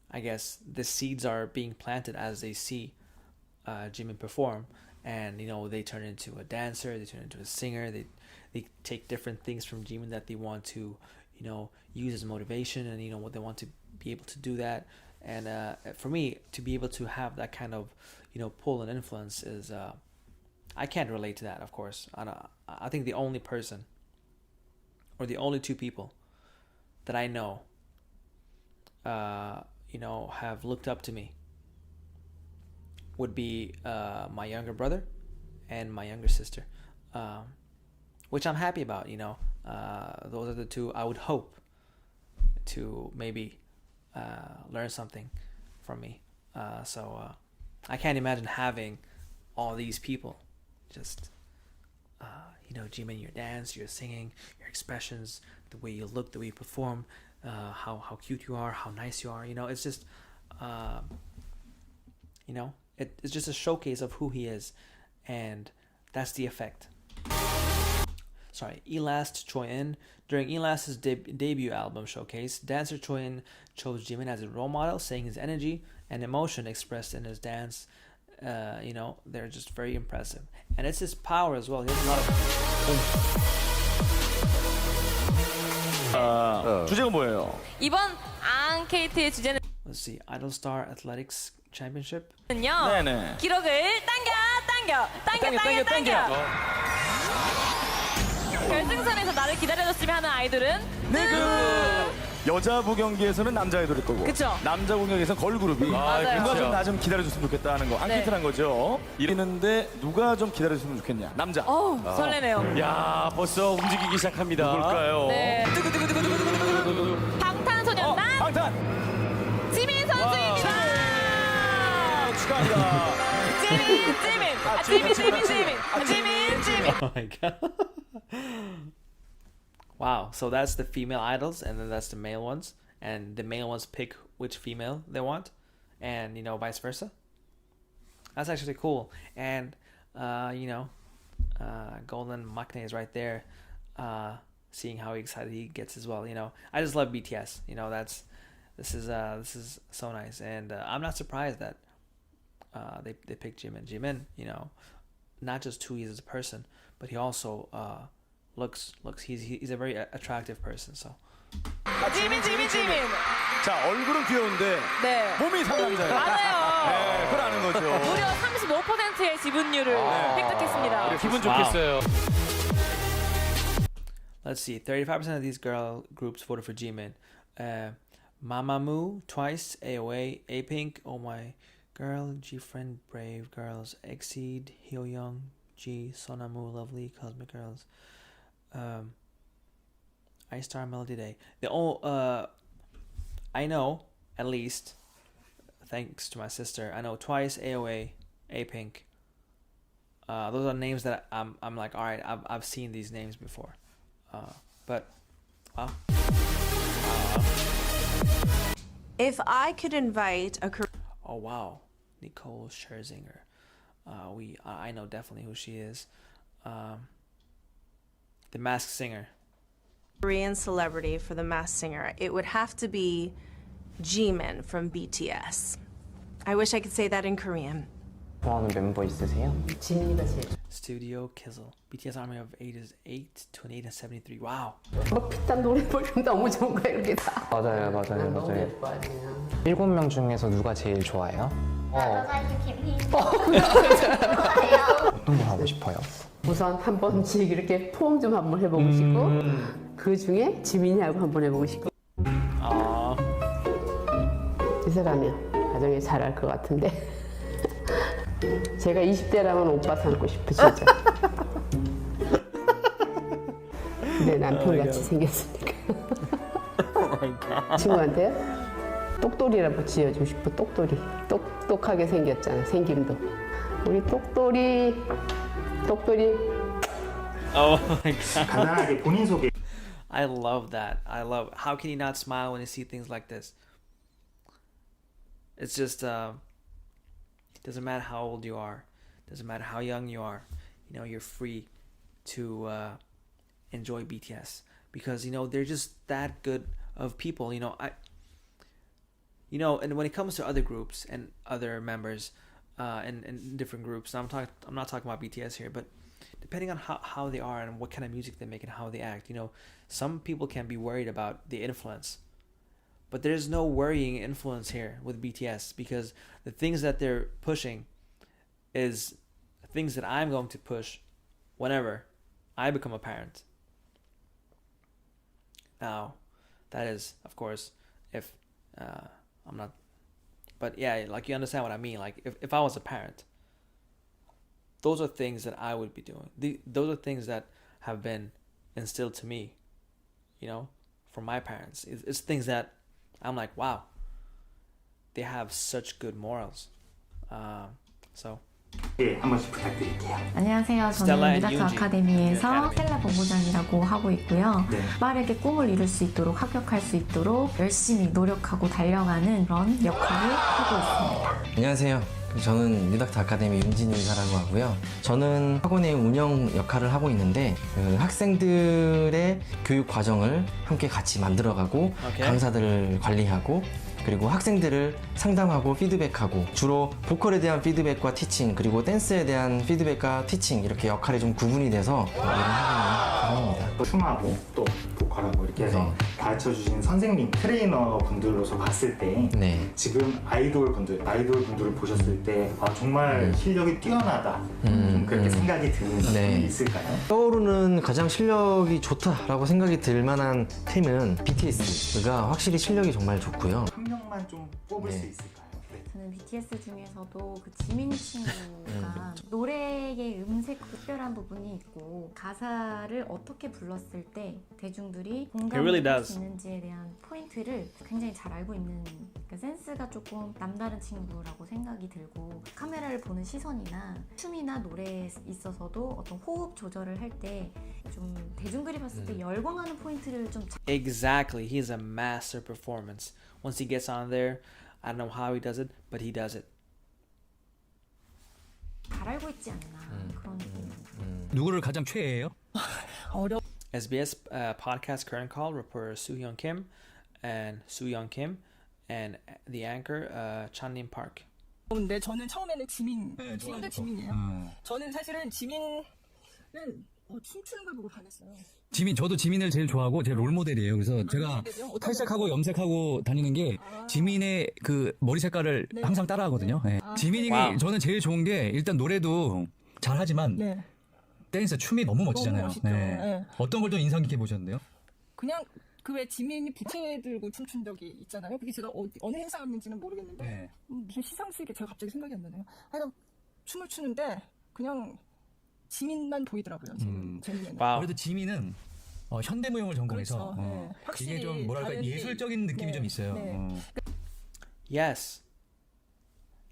I guess the seeds are being planted as they see Jimin perform. And, you know, they turn into a dancer, they turn into a singer, they take different things from Jimin that they want to, you know, use as motivation, and you know what they want to be able to do that. And for me, to be able to have that kind of, you know, pull and influence is I can't relate to that, of course. I think the only person, or the only two people that I know, you know, have looked up to me would be my younger brother and my younger sister, which I'm happy about, you know. Those are the two I would hope to maybe learn something from me. So I can't imagine having all these people just, you know, Jimin, your dance, your singing, your expressions, the way you look, the way you perform, how cute you are, how nice you are. You know, it's just, you know, it's just a showcase of who he is, and that's the effect. Sorry, Elast Choyin. During Elast's debut album showcase, dancer Choyin chose Jimin as a role model, saying his energy and emotion expressed in his dance, you know, they're just very impressive. And it's his power as well. He has a lot of... 주제가 뭐예요? 이번 앙케이트의 주제는 Let's see, Idol Star Athletics Championship. 네네. 기록을 당겨. 결승선에서 나를 기다려줬으면 하는 아이돌은 누구? 여자부 경기에서는 남자 아이돌일 거고 그쵸. 남자부 경기에서는 걸그룹이 맞아요. 누가 좀 나 좀 기다려줬으면 좋겠다 하는 거 앙케이트를 한 거죠. 이러는데 누가 좀 기다려줬으면 좋겠냐? 남자. 설레네요. 야 벌써 움직이기 시작합니다. 누굴까요? 네. 방탄소년단 방탄. 지민 선수입니다. 축하합니다. 지민. Oh my god. Wow, so that's the female idols, and then that's the male ones, and the male ones pick which female they want, and vice versa. That's actually cool. And Golden Maknae is right there, seeing how excited he gets as well. I just love BTS. This is so nice, and I'm not surprised that they picked Jimin. Jimin, not just who he is as a person, but he also looks he's a very attractive person. So. 지민. 자 얼굴은 귀여운데 네. 몸이 상남자예요. 맞아요. 네, 그걸 아는 거죠. 무려 35%의 지분율을 획득했습니다. 기분 좋겠어요. Let's see. 35% of these girl groups voted for Jimin. Mamamoo, Twice, AOA, A-Pink, Oh My Girl, G-Friend, Brave Girls, Exceed, Hyoyoung, G, Sonamu, Lovely, Cosmic Girls, I-Star, Melody Day. I know, at least, thanks to my sister, I know Twice, AOA, A-Pink. Those are names that I'm like, all right, I've seen these names before. But, wow. If I could invite a Oh wow, Nicole Scherzinger. I know definitely who she is. The Masked Singer. Korean celebrity for the Masked Singer, it would have to be Jimin from BTS. I wish I could say that in Korean. 좋아하는 멤버 있으세요? 지민이가 제일 Studio Kizzle. BTS Army of ages 8, 28, and 73. Wow. 뭐 피땀 노래 부르면 너무 좋은 거야 이렇게 다. 맞아요. 너무 예뻐 그냥. 7명 중에서 누가 제일 좋아해요? 어떤 거 하고 싶어요? 우선 한 번씩 이렇게 포옹 좀 한번 해보고 싶고 그 중에 지민이하고 한번 해보고 싶고. 이 사람이요. 가정에 잘할 것 같은데. 제가 20대라면 오빠 삼고 싶어 진짜. 내 남편같이 생겼으니까. 친구한테 똑돌이라고 지어주고 싶어. 똑돌이. 똑똑하게 생겼잖아. 생김도. 우리 똑돌이. Oh my god. 간단하게 본인 소개. I love that. How can you not smile when you see things like this? It's just doesn't matter how old you are, doesn't matter how young you are, you're free to enjoy BTS because they're just that good of people. And when it comes to other groups and other members in different groups, I'm not talking about BTS here, but depending on how they are and what kind of music they make and how they act, some people can be worried about the influence. But there's no worrying influence here with BTS because the things that they're pushing is things that I'm going to push whenever I become a parent. Now, that is, of course, if I'm not... But yeah, like you understand what I mean. Like if I was a parent, those are things that I would be doing. Those are things that have been instilled to me, from my parents. It's things that I'm like, wow, they have such good morals. So. 예, 한 번씩 부탁드릴게요. 안녕하세요. 저는 미라클 아카데미에서 스텔라 본부장이라고 하고 있고요. 빠르게 꿈을 이룰 수 있도록 합격할 수 있도록 열심히 노력하고 달려가는 그런 역할을 하고 있습니다. 안녕하세요. 저는 미라클 아카데미 윤진이라고 하고요. 저는 학원의 운영 역할을 하고 있는데 학생들의 교육 과정을 함께 같이 만들어가고 강사들을 관리하고 그리고 학생들을 상담하고 피드백하고 주로 보컬에 대한 피드백과 티칭 그리고 댄스에 대한 피드백과 티칭 이렇게 역할이 좀 구분이 돼서 일을 하고 있는 상황입니다. 춤하고 또 보컬 뮤지컬하고 이렇게 해서 가르쳐주신 선생님, 트레이너 분들로서 봤을 때 지금 아이돌 분들을 보셨을 때 정말 실력이 뛰어나다 좀 그렇게 생각이 드는 팀이 있을까요? 떠오르는 가장 실력이 좋다라고 생각이 들 만한 팀은 BTS가 확실히 실력이 정말 좋고요. 한 명만 좀 뽑을 수 있을까요? 저는 BTS 중에서도 그 지민 친구가 노래의 음색 특별한 부분이 있고 가사를 어떻게 불렀을 때 대중들이 공감을 할 수 있는지에 대한 포인트를 굉장히 잘 알고 있는 그러니까 센스가 조금 남다른 친구라고 생각이 들고 카메라를 보는 시선이나 춤이나 노래에 있어서도 어떤 호흡 조절을 할 때 좀 대중들이 봤을 때 열광하는 포인트를 좀 Exactly. He's a master performance. Once he gets on there, I don't know how he does it, but he does it. 잘 알고 있지 않나 그런 누구를 가장 최애해요? SBS podcast current call reporter Soo-hyun Kim and the anchor Chanmin Park. 근데 저는 처음에는 지민이에요. 저는 사실은 지민은 춤추는 걸 보고 반했어요. 저도 지민을 제일 좋아하고 제 롤모델이에요. 그래서 제가 탈색하고 염색하고 다니는 게 지민의 그 머리 색깔을 항상 따라하거든요. 지민이 저는 제일 좋은 게 일단 노래도 잘하지만 댄스 춤이 너무 멋지잖아요. 어떤 걸 좀 인상 깊게 보셨는데요? 그냥 그 왜 지민이 부채 들고 춤춘 적이 있잖아요. 그게 제가 어느 행사였는지는 모르겠는데 무슨 시상식에 제가 갑자기 생각이 안 나네요. 하여간 춤을 추는데 그냥 지민만 보이더라고요. 제 눈에는. 그래도 지민은 현대무용을 전공해서 이게 좀 뭐랄까 예술적인 느낌이 좀 있어요. Yes,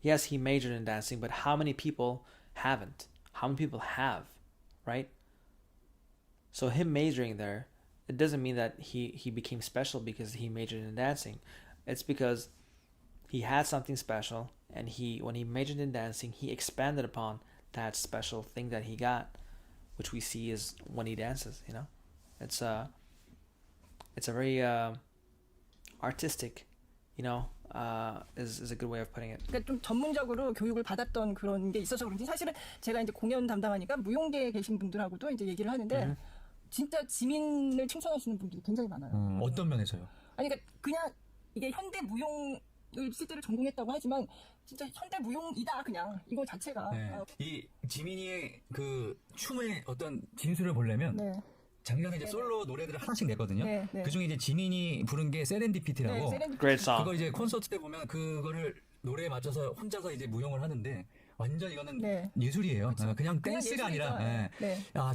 he majored in dancing, but how many people haven't? How many people have, right? So him majoring there, it doesn't mean that he became special because he majored in dancing. It's because he had something special, and when he majored in dancing, he expanded upon that special thing that he got, which we see is when he dances. You know, it's a very artistic, you know, is a good way of putting it. 그러니까 좀 전문적으로 교육을 받았던 그런 게 있어서 그런지 사실은 제가 이제 공연 담당하니까 무용계에 계신 분들하고도 이제 얘기를 하는데 진짜 지민을 칭찬하시는 분들이 굉장히 많아요. 어떤 면에서요? 아니 그러니까 그냥 이게 현대 무용을 실제로 전공했다고 하지만 진짜 현대 무용이다 그냥 이거 자체가. 이 지민이의 그 춤의 어떤 진수를 보려면 작년에 이제 솔로 노래들을 하나씩 냈거든요. 그 중에 이제 지민이 부른 게 세렌디피티라고. Great song. 그거 이제 콘서트 때 보면 그거를 노래에 맞춰서 혼자서 이제 무용을 하는데 완전 이거는 예술이에요. 그냥 댄스가 아니라.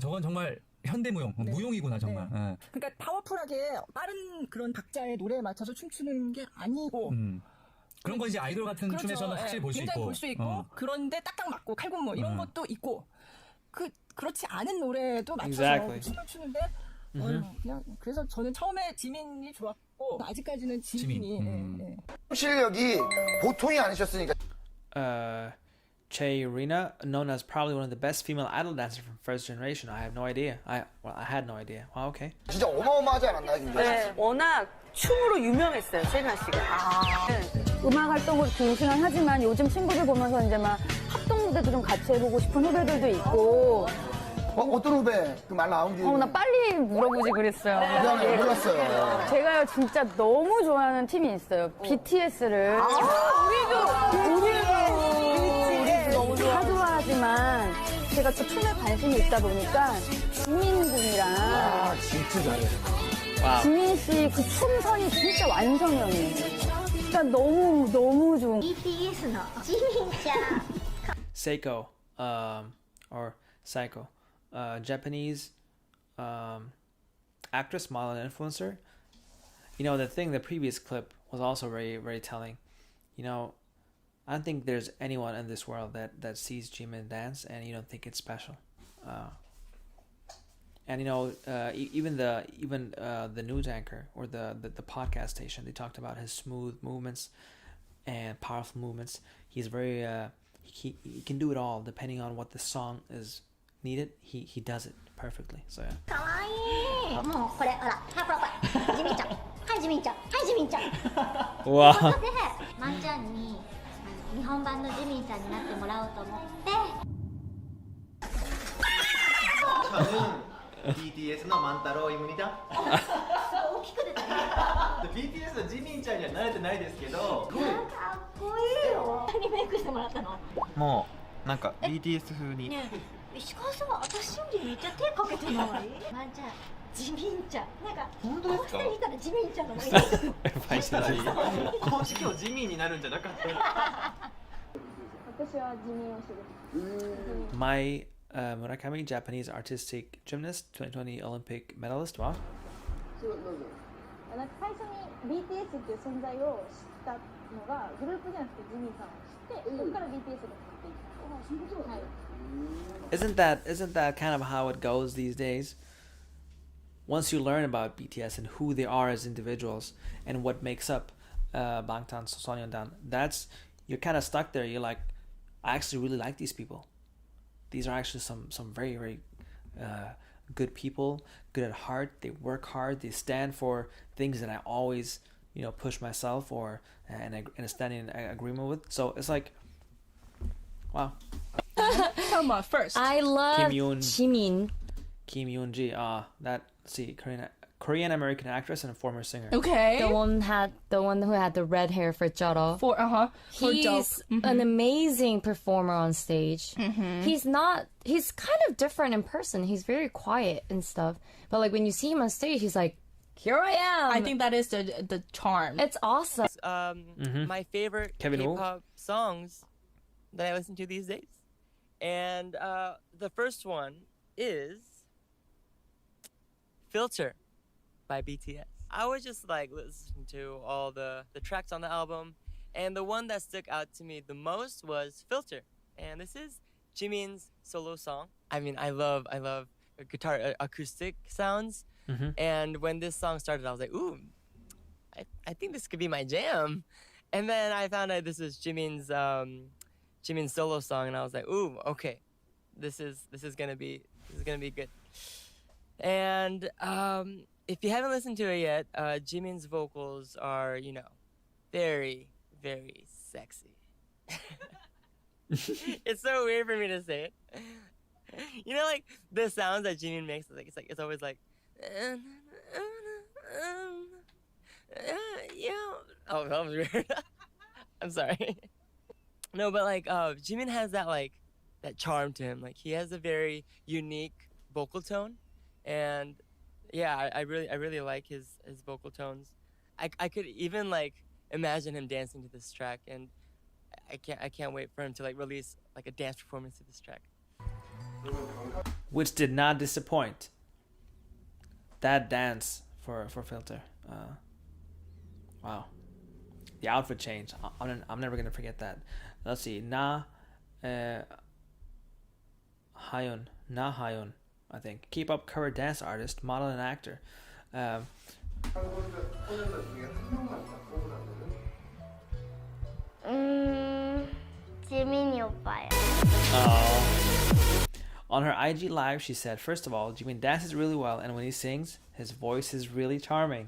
저건 정말 현대무용, 무용이구나 정말. 그러니까 파워풀하게 빠른 그런 박자의 노래에 맞춰서 춤추는 게 아니고. 그런 건 이제 아이돌 같은 춤에서는 확실히 볼 수 있고. 굉장히 볼 수 있고 그런데 딱딱 맞고 칼군무 이런 것도 있고 그렇지 않은 노래도 맞춰서 춤을 추는데 그냥 그래서 저는 처음에 지민이 좋았고 아직까지는 지민이 실력이 보통이 아니셨으니까. Che Rina, known as probably one of the best female idol dancers from first generation. I have no idea. I had no idea. Wow, okay. 진짜 어마어마하지 않았나요, 김재 씨? 네, 워낙 춤으로 유명했어요, 세나 씨가. 음악 활동으로 중심은 하지만 요즘 친구들 보면서 이제 막 합동 무대도 좀 같이 해보고 싶은 후배들도 있고. 어떤 후배? 그 말 나온지. 나 빨리 물어보지 그랬어요. 미안해요, 몰랐어요. 제가요, 진짜 너무 좋아하는 팀이 있어요. BTS를. 우리도 너무 다 좋아하지만 제가 또 춤에 관심이 있다 보니까 지민 군이랑 진짜 잘해. 지민 씨 그 춤선이 진짜 완성형이에요. 그러니까 너무 좋은. BTS의 지민 짱. Seiko, or Psycho, Japanese actress, model, and influencer. You know, the previous clip was also very, very telling. You know, I don't think there's anyone in this world that sees Jimin dance and you don't think it's special. And you know, even the news anchor or the podcast station, they talked about his smooth movements and powerful movements. He's very he can do it all depending on what the song is needed. He does it perfectly. So yeah. かわいい。もうこれほら、ほらこれジミンちゃん、はいジミンちゃん、はいジミンちゃん。わあ。で、まんちゃんに日本版のジミンちゃんになってもらおうと思って。BTS の万太郎입니다. 大きく出たね BTS のジミンちゃんには慣れてないですけど、かっこいいよ何メイクしてもらったのもうなんか BTS 風に。ねえ石川さん私よりめっちゃ手かけてないワンちゃんジミンちゃんなんか本当ですかこうして見たらジミンちゃんの方がいい公式今日ジミンになるんじゃなかった。私はジミン推しです。 My Murakami, Japanese artistic gymnast, 2020 Olympic medalist. Wow. なんか最初に BTS っていう存在を知ったのがグループじゃなくてジミンさんを知って、そこから BTS が使っていった。はい。 Isn't that kind of how it goes these days? Once you learn about BTS and who they are as individuals and what makes up Bangtan, Sonyeondan, that's you're kind of stuck there. You're like, I actually really like these people. These are actually some very very good people, good at heart. They work hard. They stand for things that I always push myself or and stand in agreement with. So it's like, wow. Come on, first. I love Jimin. Kim Yoon-ji. Korean American actress and former singer. Okay. The one who had the red hair for Joro. He's an amazing performer on stage. He's kind of different in person. He's very quiet and stuff. But like when you see him on stage, he's like, here I am. I think that is the charm. It's awesome. My favorite K-pop songs that I listen to these days. And the first one is Filter by BTS. I was just like listening to all the tracks on the album, and the one that stuck out to me the most was Filter. And this is Jimin's solo song. I mean, I love guitar acoustic sounds. And when this song started, I was like, ooh, I think this could be my jam. And then I found out this is Jimin's solo song, and I was like, ooh, okay, this is gonna be good. And if you haven't listened to it yet, Jimin's vocals are, very, very sexy. It's so weird for me to say it. Like the sounds that Jimin makes, it's always like, yeah. Oh, that was weird. I'm sorry. No, but like Jimin has that charm to him. Like he has a very unique vocal tone, and yeah, I really like his vocal tones. I could even imagine him dancing to this track, and I can't wait for him to release a dance performance to this track. Which did not disappoint. That dance for Filter. Wow. The outfit change. I'm never gonna forget that. Let's see. Hayoon, I think. K-pop cover dance artist, model, and actor. 지민이 오빠야. On her IG live, she said, first of all, Jimin dances really well, and when he sings, his voice is really charming.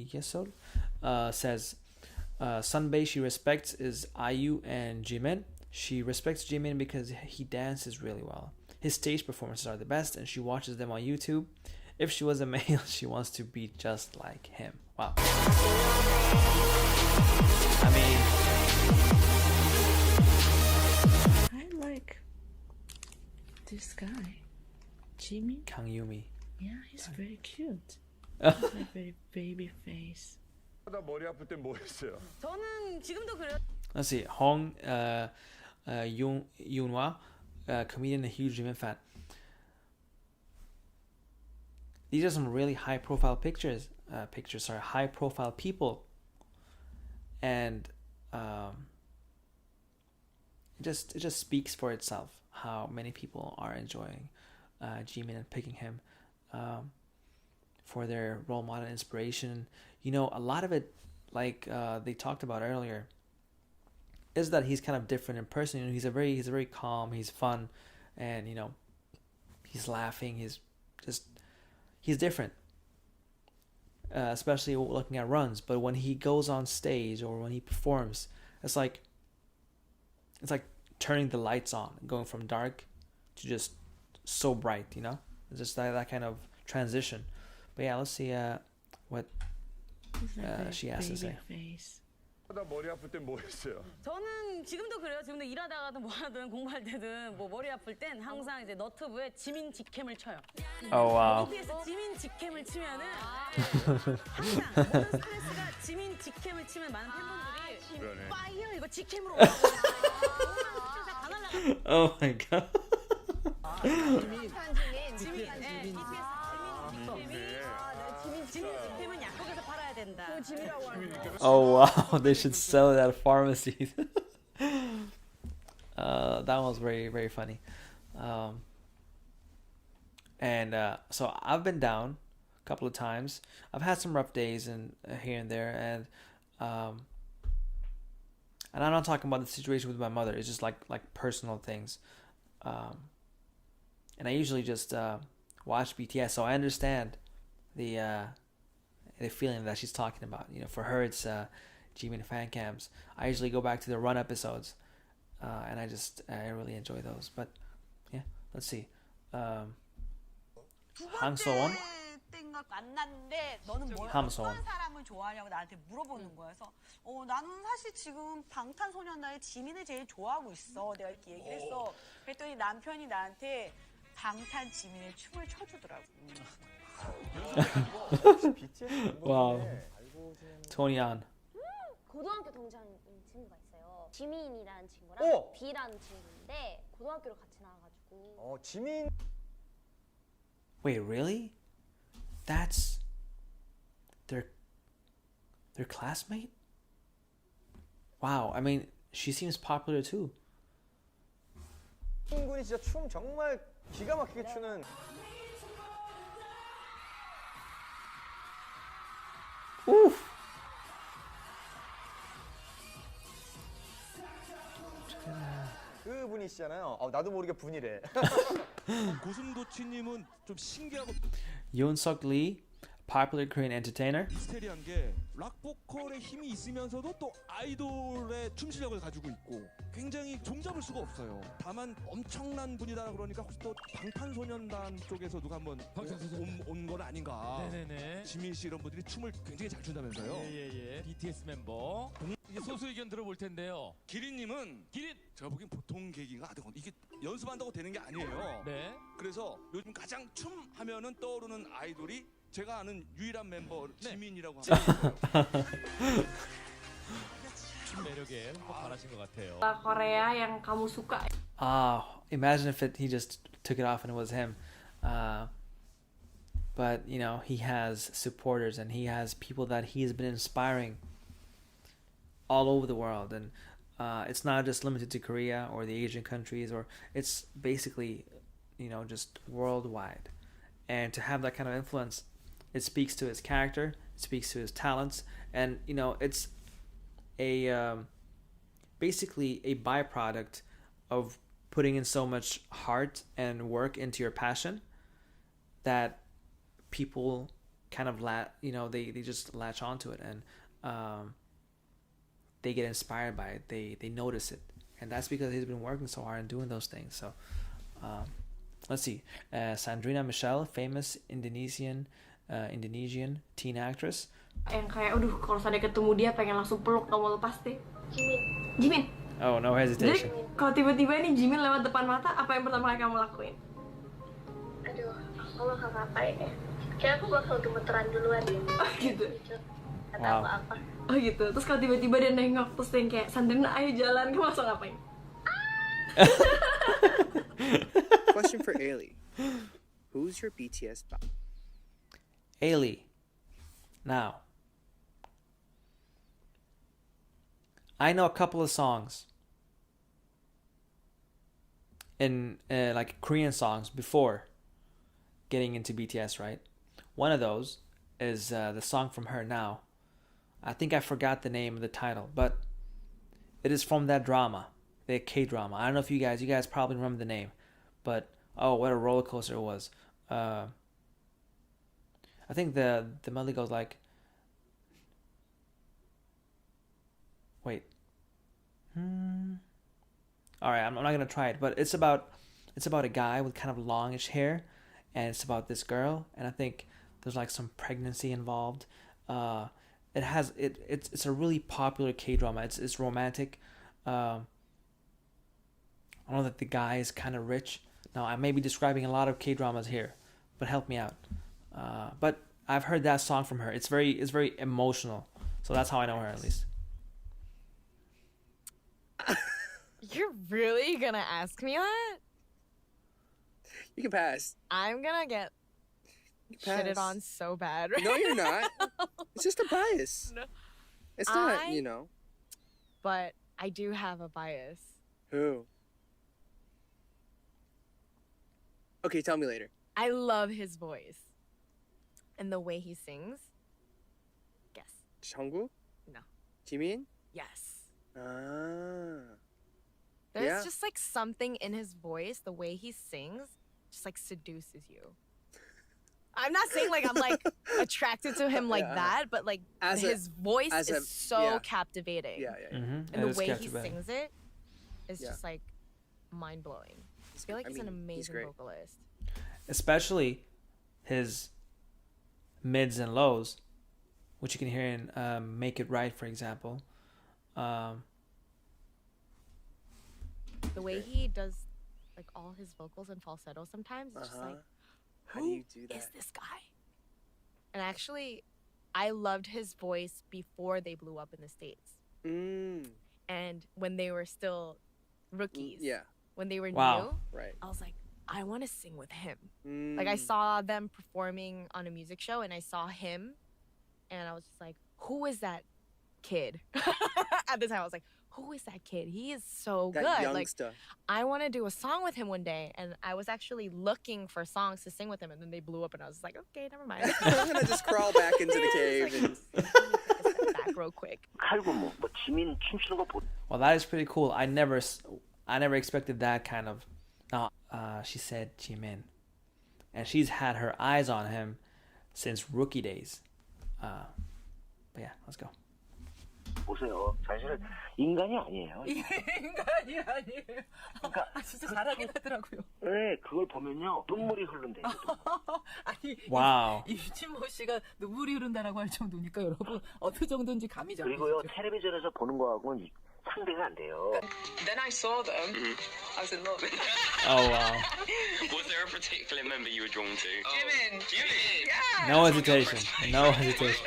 Yesol says, Sunbae she respects is IU and Jimin. She respects Jimin because he dances really well. His stage performances are the best, and she watches them on YouTube. If she was a male, she wants to be just like him. Wow. I mean, I like this guy, Jimin. Kang Yumi. Yeah, he's very cute. He's like very baby face. 머리 아플 땐 뭐 했어요? 저는 지금도 그래요. Let's see. Hong Yoonwa, comedian and huge Jimin fan. These are some really high-profile high-profile people, and it just speaks for itself how many people are enjoying Jimin and picking him for their role model inspiration. A lot of it, they talked about earlier, is that he's kind of different in person. He's a very calm, he's fun, and he's laughing. He's different. especially looking at runs. But when he goes on stage or when he performs, it's like turning the lights on, going from dark to just so bright, you know? It's just that kind of transition. But yeah, let's see what she has to say. 머리 아플 땐 뭐 했어요? 저는 지금도 그래요. 지금도 일하다가든 뭐 하든 공부할 때든 뭐 머리 아플 땐 항상 이제 너튜브에 지민 직캠을 쳐요. Oh wow. BTS 지민 직캠을 치면은 항상 모든 스트레스가 지민 직캠을 치면 많은 팬분들이 파이어 이거 직캠으로 Oh my god. Oh wow, they should sell it at pharmacies. That was very, very funny. So I've been down a couple of times. I've had some rough days and here and there, and I'm not talking about the situation with my mother. It's just like personal things. And I usually just watch BTS, so I understand the feeling that she's talking about. You know, for her it's Jimin fan cams. I usually go back to the run episodes, and I really enjoy those. But yeah, let's see. 항소원. 만났는데 너는 함소원. 어떤 사람을 좋아하냐고 나한테 물어보는 거야. 그래서 나는 사실 지금 방탄소년단의 지민을 제일 좋아하고 있어. 내가 이렇게 얘기를 했어. 그랬더니 남편이 나한테 방탄 지민의 춤을 춰주더라고. Wow. 토니안. 고등학교 동창인 친구가 있어요. 지민이라는 친구랑 B라는 친구인데 고등학교를 같이 나와가지고. 지민. Wait, really? That's their classmate? Wow, I mean, she seems popular too. 친구는 진짜 춤 정말 기가 막히게 추는. Oof. 그분이시잖아요. 나도 모르게 분이래. 고슴도치님은 좀 신기하고 Yoon-suk Lee, popular Korean entertainer. 미스테리한 게 락보컬의 힘이 있으면서도 또 아이돌의 춤 실력을 가지고 있고 굉장히 종잡을 수가 없어요. 다만 엄청난 분이다 그러니까 혹시 또 방탄소년단 쪽에서 누가 한번 온 건 아닌가. 네네네. 지민 씨 이런 분들이 춤을 굉장히 잘 춘다면서요. 예예예. BTS 멤버. 이제 소수 의견 들어볼 텐데요. 기린님은 제가 보기엔 보통 계기가 이게 연습한다고 되는 게 아니에요. 네. 그래서 요즘 가장 춤 하면은 떠오르는 아이돌이 제가 아는 유일한 멤버 지민이라고 합니다. 춤 매력에 꼭 반하신 것 같아요. Korea yang kamu suka. Imagine if he just took it off and it was him. But you know, he has supporters and he has people that he has been inspiring all over the world, and it's not just limited to Korea or the Asian countries, or it's basically, you know, just worldwide. And to have that kind of influence, it speaks to his character, it speaks to his talents, and you know, it's a basically a byproduct of putting in so much heart and work into your passion that people kind of they just latch onto it, and they get inspired by it, they notice it, and that's because he's been working so hard and doing those things. So let's see. Sandrina Michelle, famous Indonesian teen actress. Yang kayak, kalau saya ketemu dia pengen langsung peluk, gak mau lepas deh. Jimin. Oh, no hesitation. Jadi kalau tiba-tiba nih Jimin lewat depan mata, apa yang pertama kali kamu lakuin? Aduh, aku bakal ngapain ya? Kayak aku bakal gemeteran duluan ya. Oh gitu. Atau apa? Oh gitu. Terus kalau tiba-tiba dia nengok terus yang kayak Sandrina ayo jalan, kamu langsung ngapain? Question for Ailey. Who's your BTS pop? Ailey. Now, I know a couple of songs in like Korean songs before getting into BTS, right? One of those is the song from her now. I think I forgot the name of the title, but it is from that drama, the K-drama. I don't know if you guys probably remember the name, but oh, what a roller coaster it was. I think the melody goes like, wait. All right, I'm not gonna try it, but it's about a guy with kind of longish hair, and it's about this girl, and I think there's like some pregnancy involved. It's a really popular K-drama. It's romantic. I know that the guy is kind of rich. Now I may be describing a lot of K-dramas here, but help me out. But I've heard that song from her. It's very emotional. So that's how I know her, at least. You're really gonna ask me that? You can pass. I'm gonna get shitted on so bad. Right No, you're now. not. It's just a bias. No. It's not, you know. But I do have a bias. Who? Okay, tell me later. I love his voice. And the way he sings. Guess. Jungkook? No. Jimin? Yes. Ah. There's Yeah. just like something in his voice, the way he sings, just like seduces you. I'm not saying like I'm like attracted to him like that, but like his voice is so captivating. Yeah. Mm-hmm. And the way he sings it is just like mind blowing. I feel like he's an amazing vocalist. Especially his mids and lows, which you can hear in "Make It Right," for example. The way he does like all his vocals and falsetto sometimes, it's just like, How do you do that? is this guy? And actually, I loved his voice before they blew up in the States. And when they were still rookies. Yeah. When they were Wow. new. Right. I was like, I want to sing with him. Like I saw them performing on a music show and I saw him and I was just like, who is that kid? At the time I was like, who is that kid? He is so That good. youngster. Like I want to do a song with him one day. And I was actually looking for songs to sing with him and then they blew up and I was like, okay, never mind. I'm gonna just crawl back into the cave and back real quick. Well, that is pretty cool. I never expected that kind of. Now, she said Jimin, and she's had her eyes on him since rookie days. But yeah, let's go. 보세요. 사실은 인간이 아니에요. 인간이 아니에요. 아, 진짜 잘하긴 하더라고요. 네, 그걸 보면요 눈물이 흐른대요. 아니, 와우. 유진모 씨가 눈물이 흐른다라고 할 정도니까 여러분 어느 정도인지 감이 잡히시죠? 그리고요 텔레비전에서 보는 거하고는 상대가 안 돼요. Then I saw them. I was in love. Oh wow. Was there a particular member you were drawn to? Jimin. Jimin. Yeah. No hesitation. No hesitation.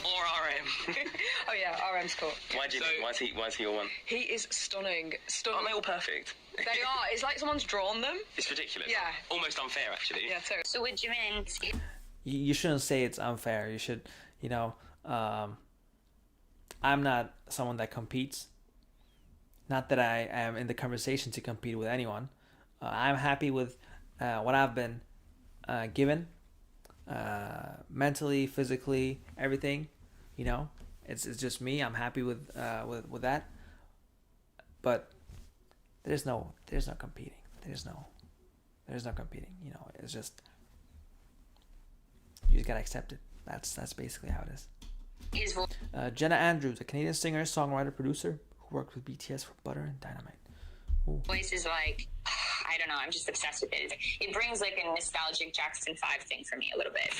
Or RM. Oh yeah, RM's cool. Why Jimin? Why is he your one? He is stunning. Aren't they all perfect? They are. It's like someone's drawn them. It's ridiculous. Yeah. Almost unfair, actually. Yeah, totally. So with Jimin, You shouldn't say it's unfair. You should, I'm not someone that competes. Not that I am in the conversation to compete with anyone. I'm happy with what I've been given, mentally, physically, everything. It's just me. I'm happy with that. But there's no competing. There's no competing. It's just you just gotta accept it. That's basically how it is. Jenna Andrews, a Canadian singer, songwriter, producer who worked with BTS for Butter and Dynamite. Ooh. voice is like, I don't know, I'm just obsessed with it. It brings like a nostalgic Jackson 5 thing for me a little bit.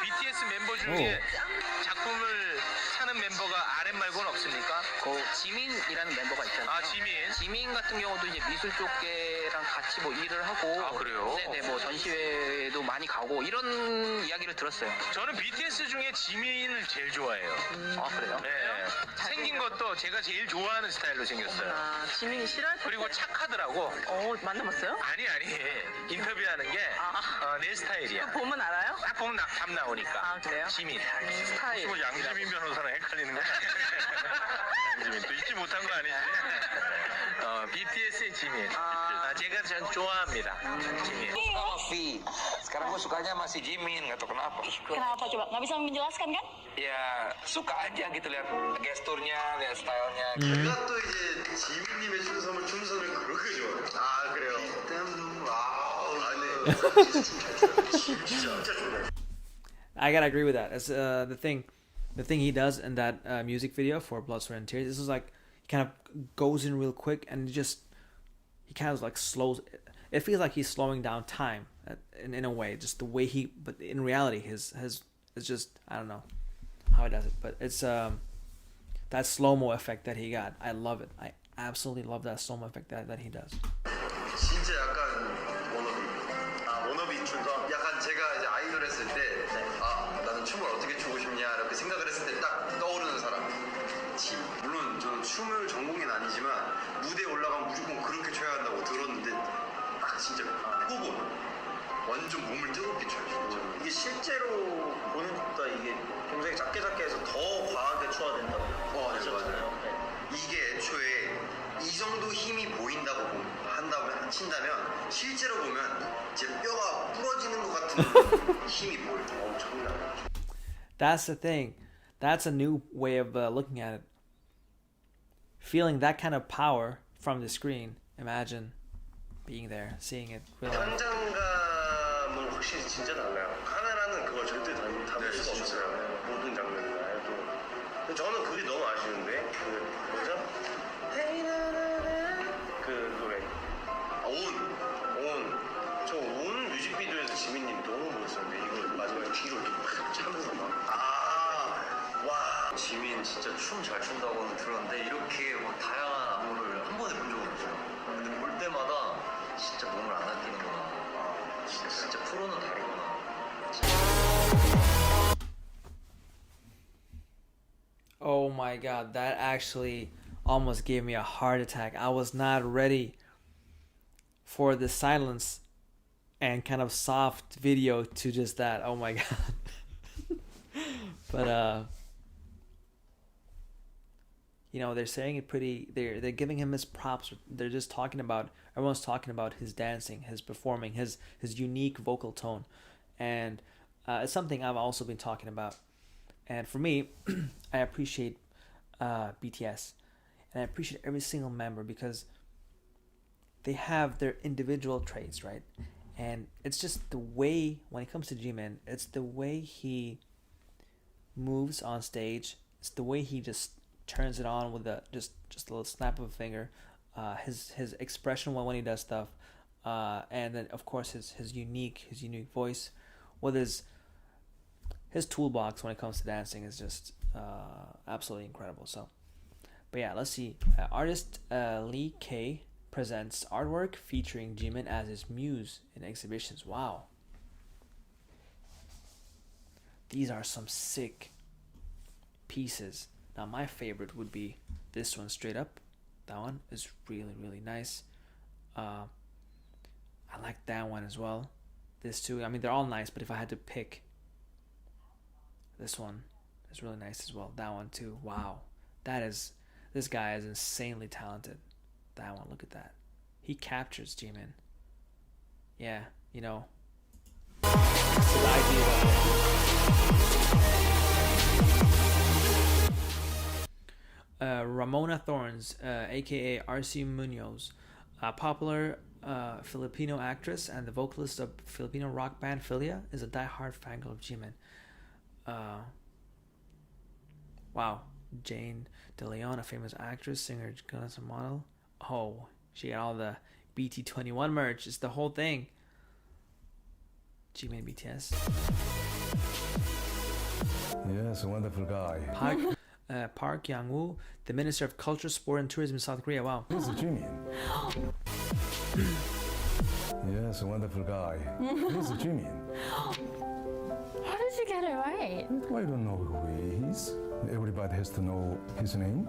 BTS 멤버 중에 작품을 하는 멤버가 RM 말고는 없습니까? 지민이라는 멤버가 있잖아요. 아, 지민. 지민 같은 경우도 이제 미술 쪽계랑 같이 뭐 일을 하고. 아, 그래요? 네네, 뭐 전시회도 많이 가고 이런 이야기를 들었어요. 저는 BTS 중에 지민을 제일 좋아해요. 아, 그래요? 네. 생긴 것도 제가 제일 좋아하는 스타일로 생겼어요. 아, 지민이 싫어할 그리고 착하더라고. 만나봤어요? 아니. 인터뷰하는 게 내 스타일이야. 보면 알아요? 딱 보면 답 나오니까. 아, 그래요? 지민. 스타일. 혹시 뭐 양지민 변호사랑 헷갈리는 거야? 양지민 또 잊지 못한 거 아니지? BTS의 지민. 제가 전 좋아합니다. 지민. V. Sekarang gue sukanya masih Jimin, nggak tahu kenapa. Kenapa coba? Nggak bisa menjelaskan kan? Ya suka aja gitu lihat gesturnya, lihat stylenya. 제가 또 이제 지민님의 춤선을 그렇게 좋아해요. 아 그래요? 아네 I gotta agree with that. It's the thing he does in that music video for Blood, Sweat, and Tears. This is like he kind of goes in real quick and he kind of like slows. It feels like he's slowing down time in a way, just the way but in reality, his it's just, I don't know how he does it, but it's that slow-mo effect that he got. I love it. I absolutely love that slow-mo effect that he does. 진짜 약간 워너비 춤. 약간 제가 이제 아이돌 했을 때, 나는 춤을 어떻게 추고 싶냐 이렇게 생각을 했을 때 딱 떠오르는 사람. 물론 저는 춤을 전공은 아니지만 무대에 올라가면 무조건 그렇게 춰야 한다고 들었는데 딱 진짜 끄고 완전 몸을 뜨겁게 춰요. 진짜. 이게 실제로 보는 것보다 이게 굉장히 작게 해서 더 과하게 춰야 된다고. 맞아요. 이게 애초에 이 정도 힘이 보인다고 친다면 실제로 보면 이제 뼈가 부러지는 것 같은 힘이 보여요. 엄청나요. That's the thing. That's a new way of looking at it. Feeling that kind of power from the screen. Imagine being there, seeing it. 현장감은 확실히 진짜 달라요. 카메라는 그걸 절대 담을 수가 없어요. 모든 장면이나 해도. 저는 그게 너무 아쉬운데 뭐죠? 그 노래 저 온 뮤직비디오에서 지민님 너무 멋있었는데 이거 마지막에 뒤로 이렇게 팍 차면서 와 지민 진짜 춤 잘 춘다고는 들었는데 이렇게 막 다양한 안무를 한 번에 본 적은 없어요. 근데 볼 때마다 진짜 몸을 안 아끼는구나. 진짜 프로는 다르구나. Oh my god, that actually almost gave me a heart attack. I was not ready for the silence and kind of soft video to just that. Oh my god. But you know, they're saying it pretty, they're giving him his props. They're just talking about, everyone's talking about his dancing, his performing, his unique vocal tone. And it's something I've also been talking about. And for me, I appreciate BTS. And I appreciate every single member because they have their individual traits, right? And it's just the way, when it comes to Jimin, it's the way he moves on stage. It's the way he just turns it on with just a little snap of a finger. His expression when he does stuff. And then, of course, his unique voice. With his toolbox when it comes to dancing is just absolutely incredible. So, but yeah, let's see. Artist Lee K presents artwork featuring Jimin as his muse in exhibitions. Wow. These are some sick pieces. Now my favorite would be this one straight up. That one is really, really nice. I like that one as well. This too. I mean, they're all nice, but if I had to pick, this one is really nice as well. That one too. Wow. This guy is insanely talented. That one, look at that. He captures Jimin. Yeah, you know. It's the idea of it. Ramona Thorns, aka RC Munoz, a popular Filipino actress and the vocalist of Filipino rock band Philia, is a die-hard fangirl of Jimin. Wow. Jane De Leon, a famous actress, singer, and model. Oh, she got all the BT21 merch. It's the whole thing. Jimin BTS. Yes, a wonderful guy. Park Yang-woo, the Minister of Culture, Sport and Tourism in South Korea. Wow. This is Jimin. Yes, a wonderful guy. This is Jimin. How did you get it right? I don't know who he is. Everybody has to know his name.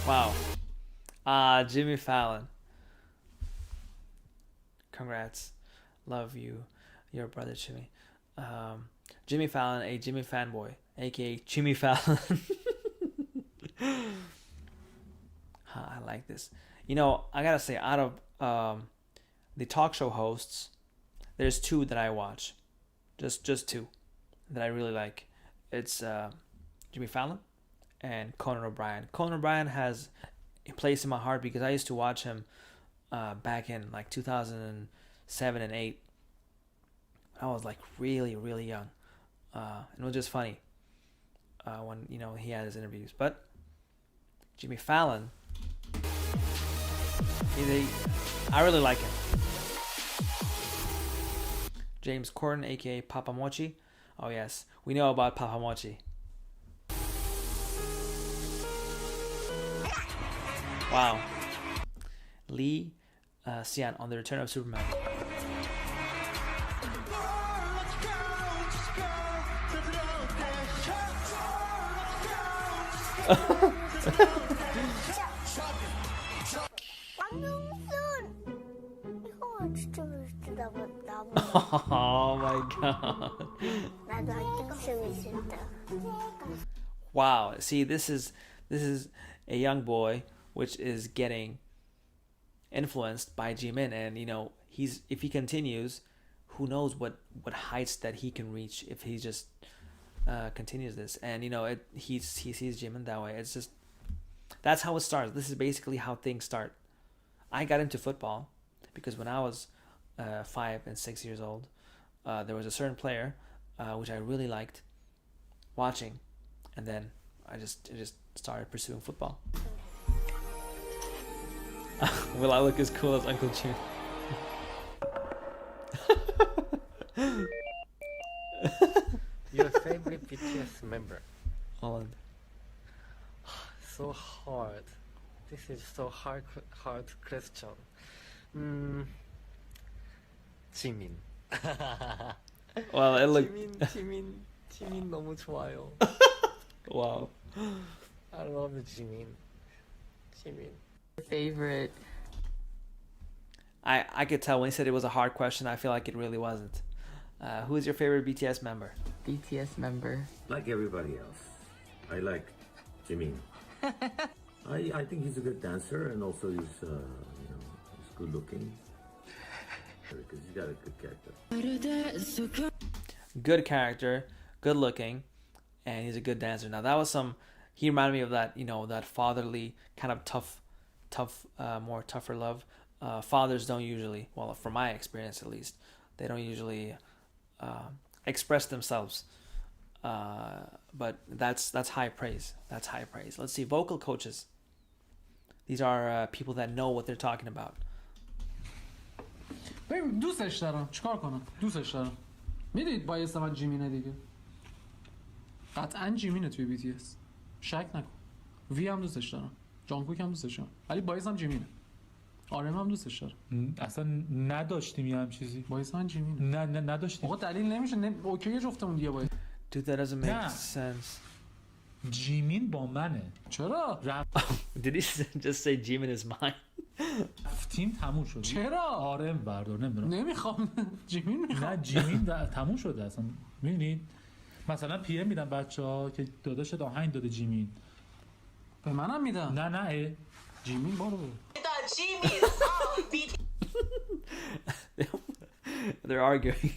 Wow. Jimmy Fallon. Congrats. Love you. Your brother Jimmy. Jimmy Fallon, a Jimmy fanboy, aka Jimmy Fallon. I like this. You know, I gotta say, out of the talk show hosts, there's two that I watch. Just two that I really like. It's Jimmy Fallon and Conan O'Brien. Conan O'Brien has a place in my heart because I used to watch him back in like 2007 and 8 I was like really, really young. And it was just funny when, you know, he had his interviews. But Jimmy Fallon, I really like him. James Corden, aka Papa Mochi. Oh yes, we know about Papa Mochi. Wow. Lee Sian on The Return of Superman. Oh my god. Wow. See, this is a young boy which is getting influenced by Jimin, and you know, if he continues, who knows what heights that he can reach if he just continues this. And you know, he sees Jimin that way. It's just, that's how it starts. This is basically how things start. I got into football because when I was 5 and 6 years old, there was a certain player which I really liked watching, and then I just started pursuing football. Will I look as cool as Uncle Jim? Your favorite BTS member? Holland. So hard. This is so hard question. Jimin. Well, it looked. Jimin 너무 좋아요. Wow. I love Jimin. Favorite. I could tell when he said it was a hard question. I feel like it really wasn't. Who is your favorite BTS member? BTS member. Like everybody else, I like Jimin. I think he's a good dancer, and also he's he's good looking. Because he's got a good character. Good character, good looking, and he's a good dancer. Now that was he reminded me of that, you know, that fatherly kind of tough, more tougher love. Fathers don't usually, well, from my experience at least, they don't usually express themselves. But that's high praise. That's high praise. Let's see, vocal coaches. These are people that know what they're talking about. ببین دوستش دارم، چیکار کنم؟ دوستش دارم. میدید باعث من جیمینه دیگه. قطعا جیمینه توی BTS. شک نکن. وی هم دوستش دارم. جانگوک هم دوستش دارم. ولی باعث هم جیمینه. آرم هم دوستش دارم. اصلا نداشتیم یه هم چیزی. باعث من جیمینه. نه نداشتیم. آقا دلیل نمیشه. اوکی جفتمون دیگه باعث. Dude, that doesn't make sense. جیمین با منه. چرا؟ Did he just say Jimin is mine? تیم تموم شد. چرا؟ آرم بردار نمیدونم. نمیخوام. جیمین میخوام. نه جیمین تموم شده اصلا. میبینید؟ مثلا پی ام میدم بچه‌ها که داداش آهنگ داده جیمین. به منم میدم. نه جیمین برو. They're arguing.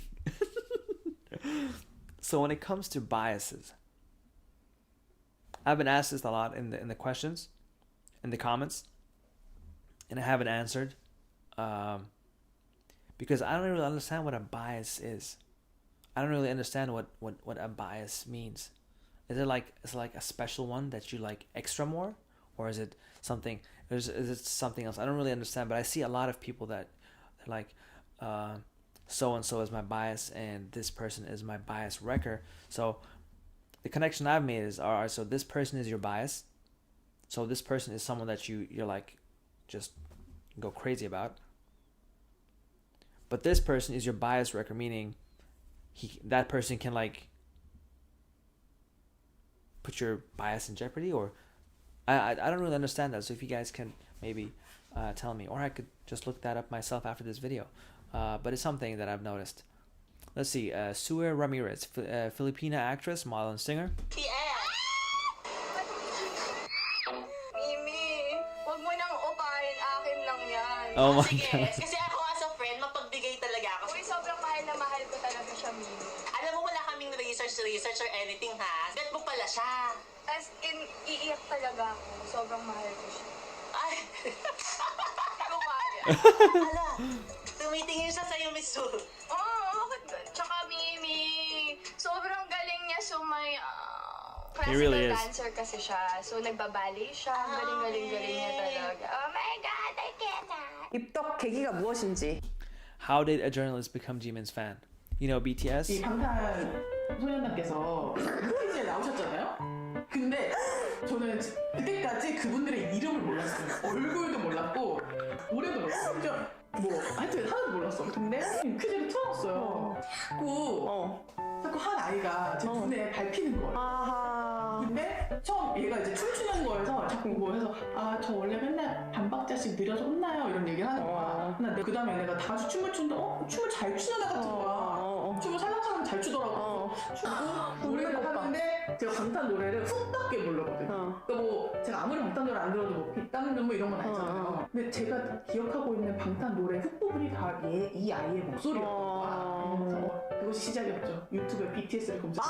So when it comes to biases, I've been asked this a lot in the questions, in the comments, and I haven't answered because I don't really understand what a bias is. I don't really understand what a bias means. Is it like a special one that you like extra more, or is it something? Is it something else? I don't really understand. But I see a lot of people that they're like, so and so is my bias, and this person is my bias wrecker. So the connection I've made is, all right, so this person is your bias. So this person is someone that you're like just go crazy about. But this person is your bias wrecker, meaning that person can like put your bias in jeopardy, or I don't really understand that. So if you guys can maybe tell me, or I could just look that up myself after this video. But it's something that I've noticed. Let's see, Sue Ramirez, Filipina actress, model, and singer. Oh my god. Kasi ako as a friend, mapagbigay talaga ako. Uy, sobrang mahal na mahal ko talaga siya, Mimi. Alam mo, wala kaming research or anything, ha? Bet mo pala siya. As in, iiyak talaga ako. Sobrang mahal ko siya. Ay! Kumaya. Ala, tumitingin siya sa'yo, Miss Sue. Oo, bakit? Tsaka sobrang galing niya. So may He really classical is. dancer kasi siya. So nagbaballet siya. Galing niya talaga. Oh my God, I cannot. 입덕 계기가 무엇인지. How did a journalist become Jimin's fan? You know BTS? 이 방탄소년단께서 퀴즈에 나오셨잖아요. 근데 저는 그때까지 그분들의 이름을 몰랐어요. 얼굴도 몰랐고 노래도 몰랐어요. 심지어 뭐 하여튼 하나도 몰랐어. 근데 퀴즈를 틀어놨어요. 자꾸 한 아이가 제 눈에 밟히는 거예요. 근데 처음 얘가 이제 춤추는 거에서 자꾸 뭐 해서 아 저 원래 맨날 반박자씩 느려서 혼나요 이런 얘기를 하는 거야. 근데 그 다음에 내가 다 같이 춤을 추는데 춤을 잘 추는 애 같은 거야. 춤을 살랑살랑 잘 추더라고. 추고 노래를 하는데 제가 방탄 노래를 훅밖에 모르거든요. 그러니까 뭐 제가 아무리 방탄 노래 안 들어도 뭐 빗땀 눈물 이런 건 알잖아요. 근데 제가 기억하고 있는 방탄 노래 훅 부분이 다 이 아이의 목소리였던 거야. 그래서 그것이 시작이었죠. 유튜브에 BTS를 검색.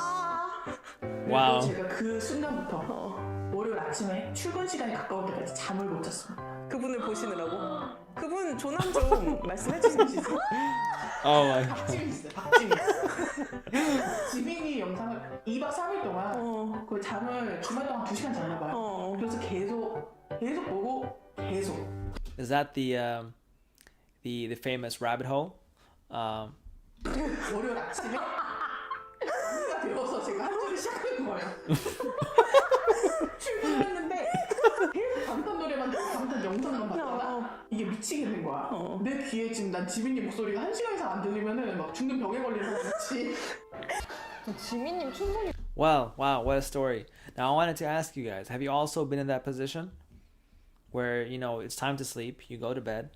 와우. 제가 그 순간부터 월요일 아침에 출근 시간이 가까울 때까지 잠을 못 잤습니다. 그분을 보시느라고. 그분 조남 좀 말씀해 주시죠. Oh my god. 박지민 있어요. 박지민. 지민이 영상을 2박 3일 동안 그 잠을 주말 동안 2시간 잤나 봐요. 그래서 계속 보고 계속. Is that the famous rabbit hole? 월요일 아침에 언니가 되어서 제가 한 줄을 시작하는 거예요. 출근했는데 계속 방탄 노래만 듣고 방탄 영상만 봤다가 이게 미치겠는 거야. 내 귀에 지금 난 지민님 목소리가 1시간 이상 안 들리면은 막 죽는 병에 걸린 사람 같이. 지민님 춤소리. Wow, what a story. Now I wanted to ask you guys, have you also been in that position where, you know, it's time to sleep, you go to bed,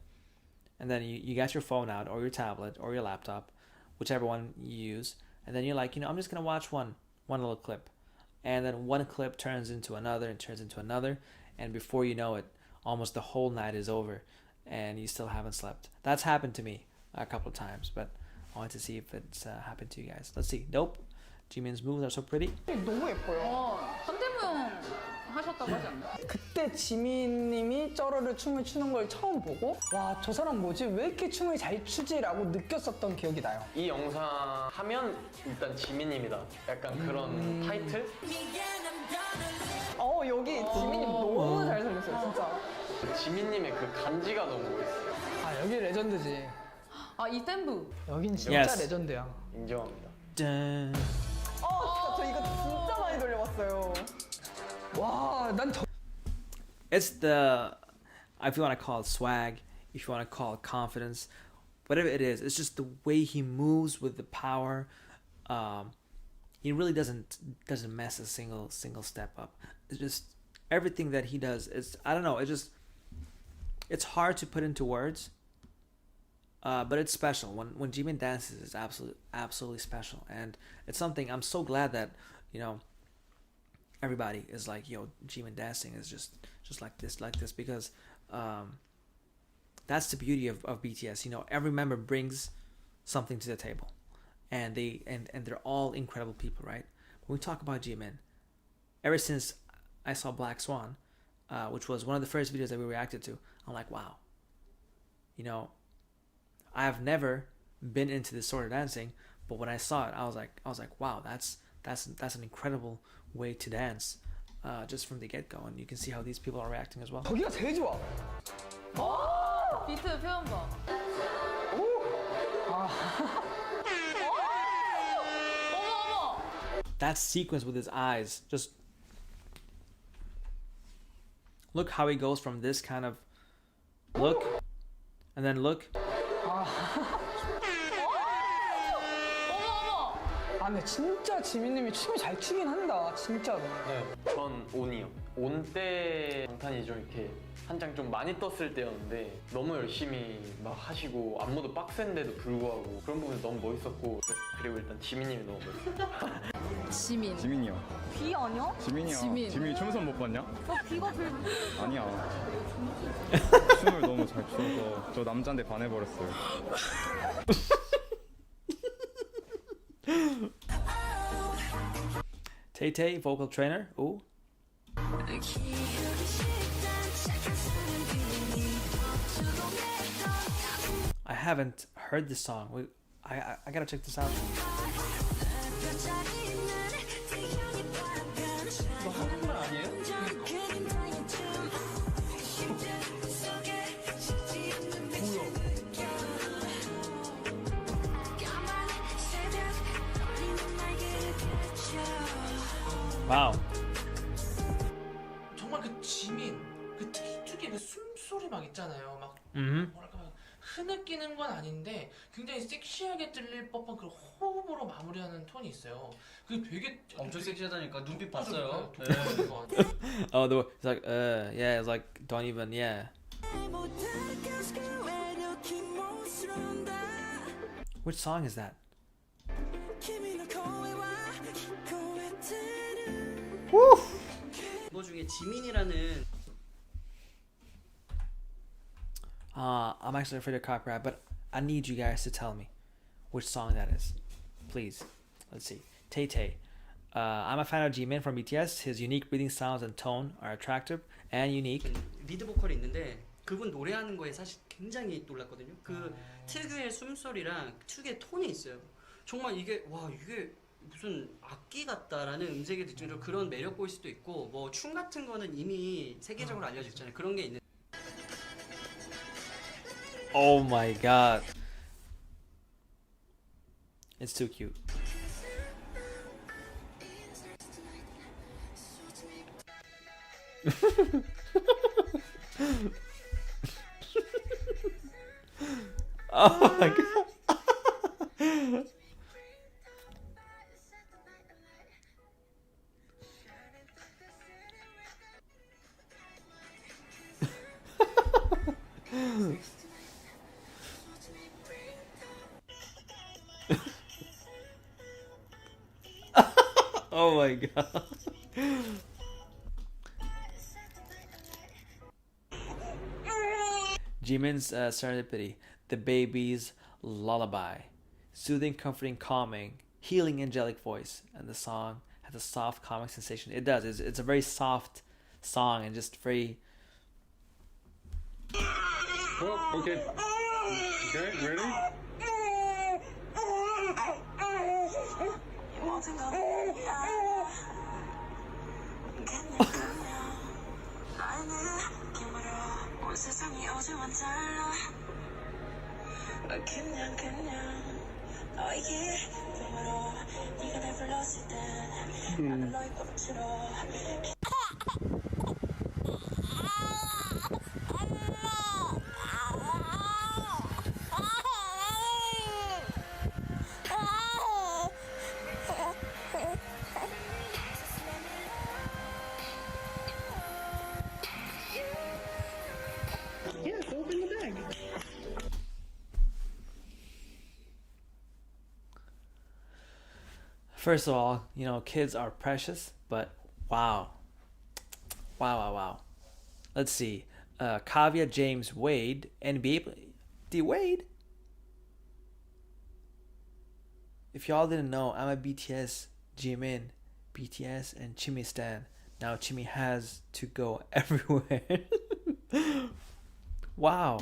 and then you get your phone out or your tablet or your laptop, whichever one you use, and then you're like, you know, I'm just going to watch one little clip. And then one clip turns into another and turns into another, and before you know it, almost the whole night is over and you still haven't slept. That's happened to me a couple of times, but I want to see if it's happened to you guys. Let's see. Nope. Jimin's moves are so pretty. 너무 예뻐요. 선대문 하셨다고 하지 않나요? 그때 지민님이 쩌러를 춤을 추는 걸 처음 보고 와, 저 사람 뭐지? 왜 이렇게 춤을 잘 추지라고 느꼈었던 기억이 나요. 이 영상 하면 일단 지민님이다. 약간 그런 타이틀? 여기 지민님 너무 잘 살렸어요, 진짜. 지민님의 그 간지가 너무 멋있어요. 아, 여기 레전드지. 아, 이템부. 여긴 진짜 Yes. 레전드야. 인정합니다. Dun. 진짜 저 이거 진짜 많이 돌려봤어요. 와, 난 저... It's the, if you want to call it swag, if you want to call it confidence, whatever it is, it's just the way he moves with the power. He really doesn't mess a single step up. It's just everything that he does. I don't know. It's hard to put into words. But it's special. When Jimin dances, it's absolutely special, and it's something I'm so glad that, you know, everybody is like, yo, Jimin dancing is just like this because that's the beauty of BTS. You know, every member brings something to the table, and they're all incredible people, right? When we talk about Jimin, ever since I saw Black Swan, which was one of the first videos that we reacted to, I'm like, wow, you know, I have never been into this sort of dancing, but when I saw it, I was like, wow, that's an incredible way to dance, just from the get-go, and you can see how these people are reacting as well. 저기가 제일 좋아. 비트 표현 봐. 어머. That sequence with his eyes, just look how he goes from this kind of look, and then look. 아, 근데 진짜 지민님이 춤을 잘 추긴 한다, 진짜로. 네, 전 온이요. 온 때 방탄이 좀 이렇게 한창 좀 많이 떴을 때였는데 너무 열심히 막 하시고 안무도 빡센데도 불구하고 그런 부분이 너무 멋있었고, 그리고 일단 지민님이 너무 멋있어요. 지민. 지민이요. 비 아니야? 지민이야. 지민. 지민이 춤선 못 봤냐? 비가 불. 아니야. 춤을 너무 잘 추어서 저 남자한테 반해버렸어요. Tay-Tay, vocal trainer. Ooh. I haven't heard this song. I gotta check this out. 이거 한국말 아니에요? 와우. 정말 그 지민 그 특유의 그 숨소리 막 있잖아요. 막 뭐랄까 막 흐느끼는 건 아닌데 굉장히 섹시하게 들릴 법한 그런 호흡으로 마무리하는 톤이 있어요. 그게 되게 엄청 섹시하다니까 눈빛 봤어요. Oh, it's like, yeah, it's like, don't even, yeah. Which song is that? Woo! 멤버 중에 지민이라는 I'm actually afraid of copyright, but I need you guys to tell me which song that is. Please. Let's see. Tay Tay. I'm a fan of Jimin from BTS. His unique breathing sounds and tone are attractive and unique. 리드 보컬이 있는데 그분 노래하는 거에 사실 굉장히 놀랐거든요. 그 특유의 숨소리랑 특유의 톤이 있어요. 정말 이게 와 이게 무슨 악기 같다라는 음색이 들 정도로 그런 매력 보일 수도 있고 뭐 춤 같은 거는 이미 세계적으로 알려져 있잖아요. 그런 게 있는. Oh my god. It's too cute. Oh my god. Oh my god. Jimin's Serendipity, the baby's lullaby, soothing, comforting, calming, healing, angelic voice, and the song has a soft, calming sensation. It does. It's a very soft song and just very. Oh, okay. Okay, ready? Yeah, go open the bag. First of all, you know, kids are precious, but wow. Wow. Let's see. Kavya James Wade, NBA. D Wade? If y'all didn't know, I'm a BTS, Jimin, BTS, and Chimmy stan. Now Chimmy has to go everywhere. Wow.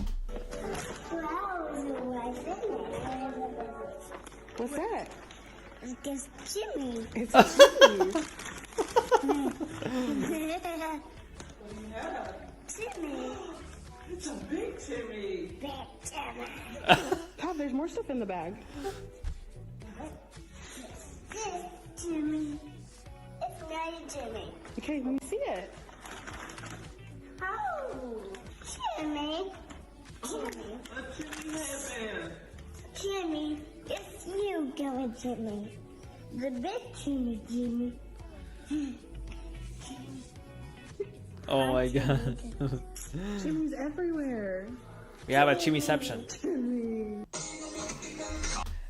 What's that? It's Jimmy. It's Jimmy. Jimmy. It's a big Timmy. Big Jimmy. Pop, there's more stuff in the bag. This Jimmy. It's not a Jimmy. Okay, let me see it. Oh, Jimmy. Jimmy. A Timmy headband. Jimmy, it's you going, Jimmy. The big Jimmy, Jimmy. Oh my god. Jimmy's everywhere. We have a Chimmyception. Jimmy.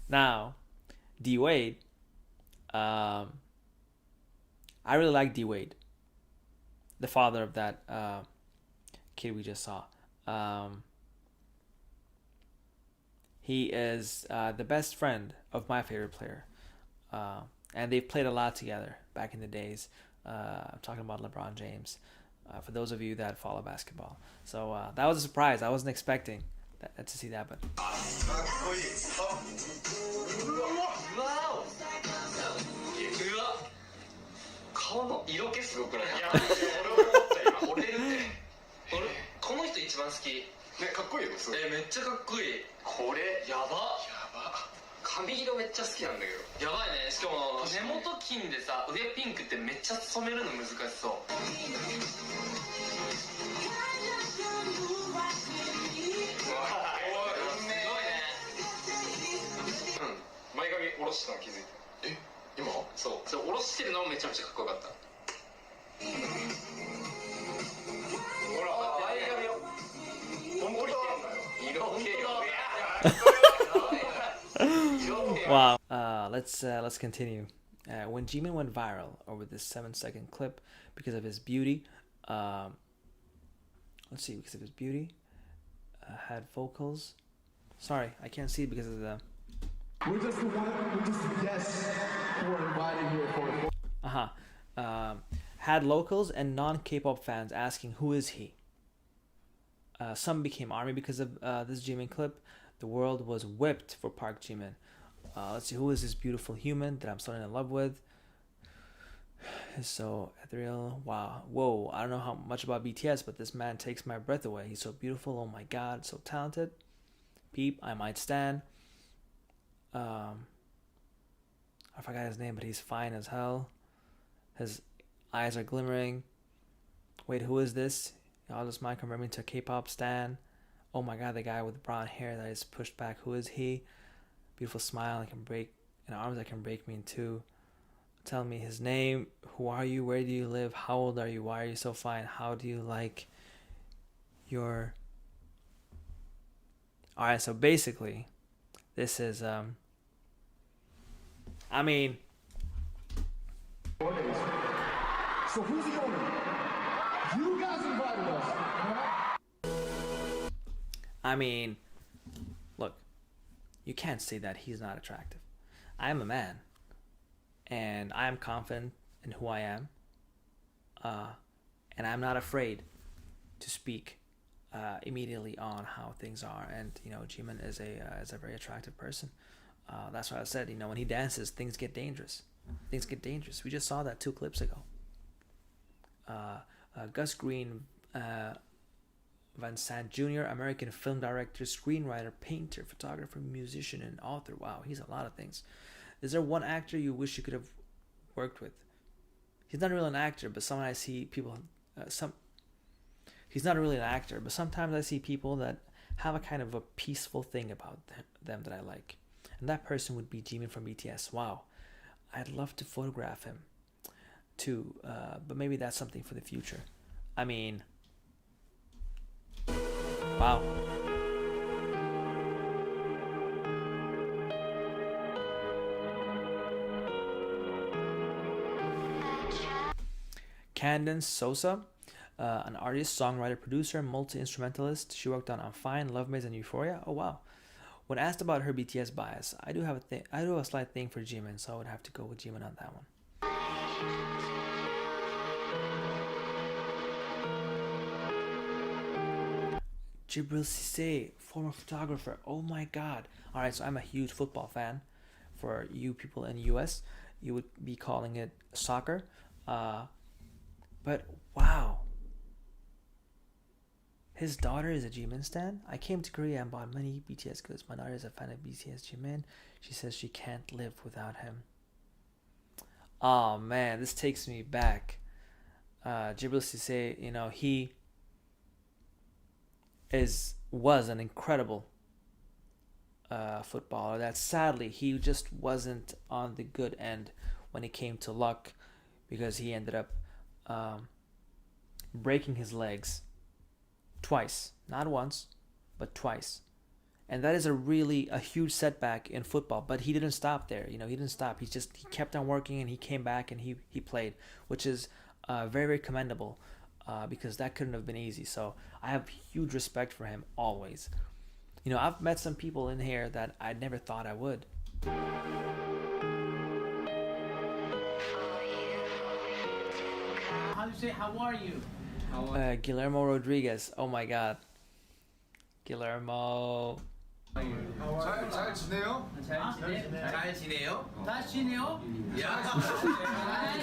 Now, D Wade. I really like D Wade, the father of that kid we just saw. He is the best friend of my favorite player, and they've played a lot together back in the days. I'm talking about LeBron James. For those of you that follow basketball, so that was a surprise. I wasn't expecting to see that, but. 顔の色気すごくない？いや、俺も思った今。惚れるって。俺この人一番好き。ね、かっこいいよすごい。めっちゃかっこいい。これやば。髪色めっちゃ好きなんだけど。やばいね。しかも根元金でさ、上ピンクってめっちゃ染めるの難しそう。前髪下ろしたの気づいた。え、今？そう。それ下ろしてるのもめちゃめちゃかっこよかった。ほら、前髪を。本当だ。色気よ。Wow. Let's continue. When Jimin went viral over this 7-second clip because of his beauty, because of his beauty, had vocals. Sorry, I can't see it because of the. We're just the guests who were invited here for. Had locals and non-K-pop fans asking, "Who is he?" Some became ARMY because of this Jimin clip. The world was whipped for Park Jimin. Let's see, who is this beautiful human that I'm so in love with? He's so ethereal. Wow. Whoa, I don't know how much about BTS, but this man takes my breath away. He's so beautiful. Oh my god, so talented. Peep, I might stand. I forgot his name, but he's fine as hell. His eyes are glimmering. Wait, who is this? Y'all just might convert me to a K-pop stan. Oh my god, the guy with brown hair that is pushed back. Who is he? Beautiful smile, and arms that can break me in two. Tell me his name. Who are you? Where do you live? How old are you? Why are you so fine? How do you like your... Alright, so basically, this is, I mean... So who's the owner? You guys invited us. I mean, look, you can't say that he's not attractive. I am a man, and I am confident in who I am, and I'm not afraid to speak immediately on how things are. And you know, Jimin is a very attractive person. That's why I said, you know, when he dances, things get dangerous. Things get dangerous. We just saw that 2 clips ago. Gus Green, Van Sant Jr., American film director, screenwriter, painter, photographer, musician, and author. Wow, he's a lot of things. Is there one actor you wish you could have worked with? He's not really an actor, but sometimes I see people. He's not really an actor, but sometimes I see people that have a kind of a peaceful thing about them that I like. And that person would be Jimin from BTS. Wow, I'd love to photograph him too, but maybe that's something for the future. I mean, wow. Candace Sosa, an artist, songwriter, producer, multi-instrumentalist. She worked on I'm Fine, Love Maze, and Euphoria. Oh wow. When asked about her BTS bias, I do have a slight thing for Jimin, so I would have to go with Jimin on that one. Jibril Cissé, former photographer. Oh my god. Alright, so I'm a huge football fan. For you people in the US, you would be calling it soccer. But wow. His daughter is a Jimin stan. I came to Korea and bought many BTS goods. My daughter is a fan of BTS Jimin. She says she can't live without him. Oh man, this takes me back. Jibril Cissé, you know, he was an incredible footballer that sadly he just wasn't on the good end when it came to luck, because he ended up breaking his legs twice, not once but twice, and that is a huge setback in football. But he didn't stop there. You know, he didn't stop. He kept on working, and he came back and he played, which is very, very commendable. Because that couldn't have been easy. So I have huge respect for him always. You know, I've met some people in here that I never thought I would. How do you say how are you? Guillermo Rodriguez. Oh my god. Guillermo. 잘 지내요? 잘 지내요? 잘 지내요? 야.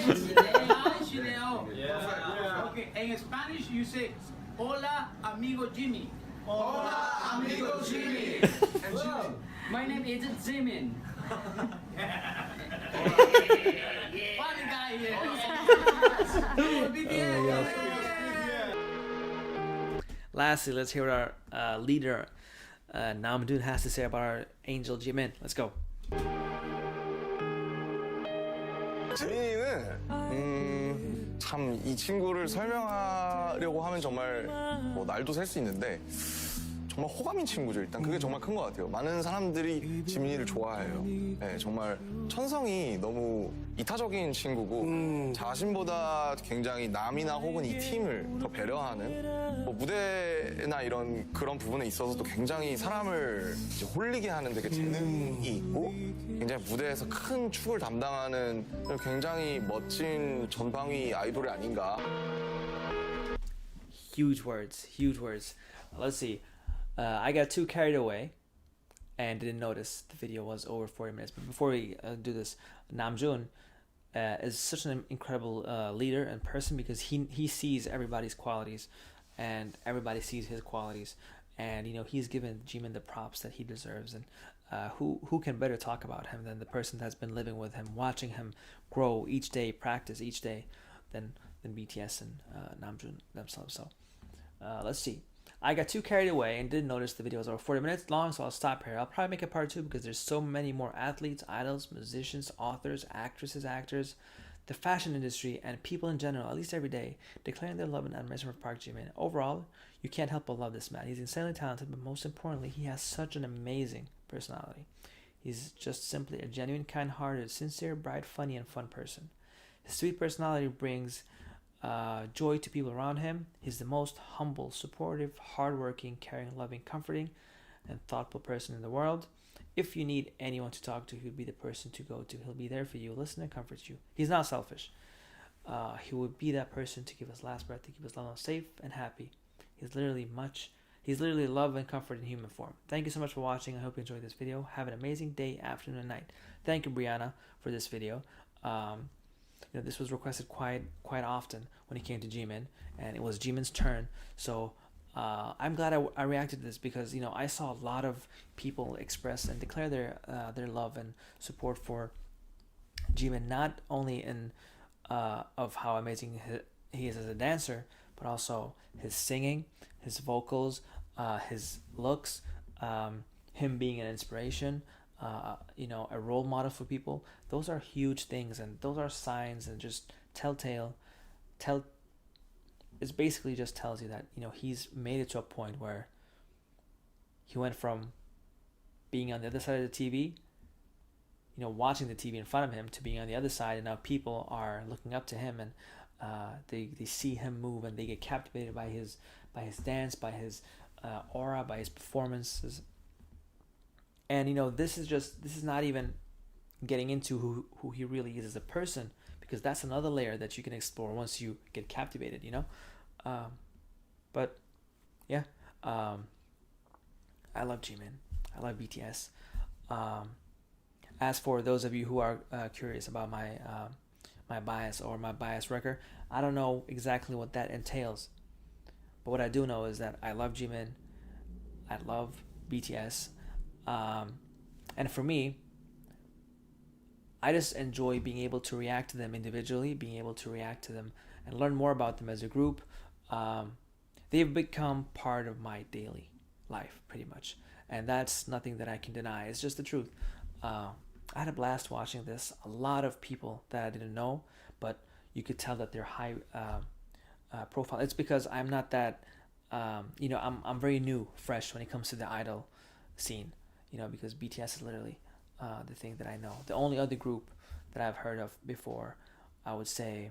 잘 지내요? 좋으시네요. Yeah. Okay, in Spanish you say, Hola, amigo Jimmy. Hola, amigo Jimmy. And Jimmy. My name is Jimin. Funny guy here. Lastly, let's hear what our leader Namjoon has to say about our angel Jimin. Let's go. 지민이는 참 이 친구를 설명하려고 하면 정말 뭐 날도 셀 수 있는데 정말 호감인 친구죠. 일단 그게 정말 큰 것 같아요. 많은 사람들이 지민이를 좋아해요. 네, 정말 천성이 너무 이타적인 친구고 자신보다 굉장히 남이나 혹은 이 팀을 더 배려하는 뭐 무대나 이런 그런 부분에 있어서도 굉장히 사람을 이제 홀리게 하는 되게 재능이 있고 굉장히 무대에서 큰 축을 담당하는 굉장히 멋진 전방위 아이돌이 아닌가. Huge words, huge words. Let's see. I got too carried away and didn't notice the video was over 40 minutes. But before we do this, Namjoon is such an incredible leader and person because he sees everybody's qualities and everybody sees his qualities. And, you know, he's given Jimin the props that he deserves. And who can better talk about him than the person that's been living with him, watching him grow each day, practice each day, than BTS and Namjoon themselves. So let's see. I got too carried away and didn't notice the video was over 40 minutes long, so I'll stop here. I'll probably make a part 2 because there's so many more athletes, idols, musicians, authors, actresses, actors, the fashion industry, and people in general, at least every day, declaring their love and admiration for Park Jimin. Overall, you can't help but love this man. He's insanely talented, but most importantly, he has such an amazing personality. He's just simply a genuine, kind-hearted, sincere, bright, funny, and fun person. His sweet personality brings joy to people around him. He's the most humble, supportive, hardworking, caring, loving, comforting, and thoughtful person in the world. If you need anyone to talk to, he'll be the person to go to. He'll be there for you, listen and comfort you. He's not selfish. He will be that person to give his last breath, to keep his loved ones safe and happy. He's literally love and comfort in human form. Thank you so much for watching. I hope you enjoyed this video. Have an amazing day, afternoon, and night. Thank you, Briana, for this video. You know, this was requested quite often when it came to Jimin, and it was Jimin's turn. So I'm glad I reacted to this because, you know, I saw a lot of people express and declare their love and support for Jimin, not only in of how amazing he is as a dancer, but also his singing, his vocals, his looks, him being an inspiration. You know, a role model for people. Those are huge things, and those are signs and just it basically just tells you that, you know, he's made it to a point where he went from being on the other side of the TV, you know, watching the TV in front of him, to being on the other side, and now people are looking up to him, and they see him move, and they get captivated by his dance, by his aura, by his performances. And, you know, this is not even getting into who he really is as a person, because that's another layer that you can explore once you get captivated, you know. But yeah, I love Jimin. I love BTS. As for those of you who are curious about my bias or my bias record, I don't know exactly what that entails, but what I do know is that I love Jimin. I love BTS. And for me, I just enjoy being able to react to them individually, being able to react to them and learn more about them as a group. They've become part of my daily life, pretty much. And that's nothing that I can deny. It's just the truth. I had a blast watching this. A lot of people that I didn't know, but you could tell that they're high profile. It's because I'm not that, you know, I'm very new, fresh when it comes to the idol scene. You know, because BTS is literally the thing that I know. The only other group that I've heard of before, I would say,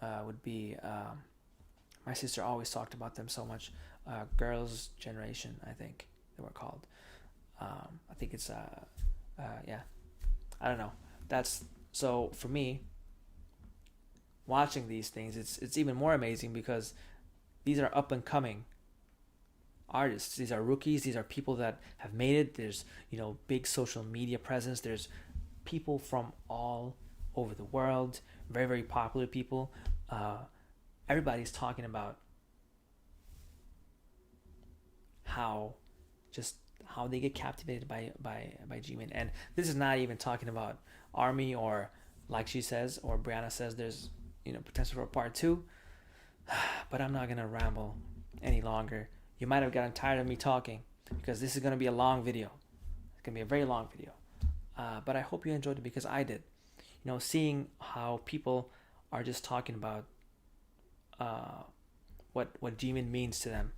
would be, my sister always talked about them so much, Girls' Generation, I think they were called. I think it's, yeah, I don't know. That's, so for me, watching these things, it's even more amazing because these are up and coming artists. These are rookies. These are people that have made it. There's, you know, big social media presence. There's people from all over the world. Very, very popular people. Everybody's talking about how they get captivated by Jimin. And this is not even talking about ARMY, or like she says, or Briana says, there's potential for a part 2. But I'm not gonna ramble any longer. You might have gotten tired of me talking, because this is gonna be a long video. It's gonna be a very long video. But I hope you enjoyed it, because I did. Seeing how people are just talking about what Jimin means to them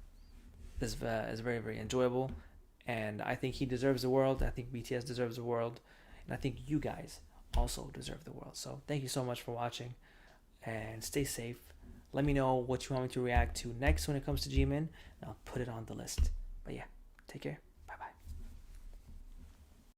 is very, very enjoyable. And I think he deserves the world. I think BTS deserves the world. And I think you guys also deserve the world. So thank you so much for watching. And stay safe. Let me know what you want me to react to next when it comes to Jimin. And I'll put it on the list. But yeah, take care.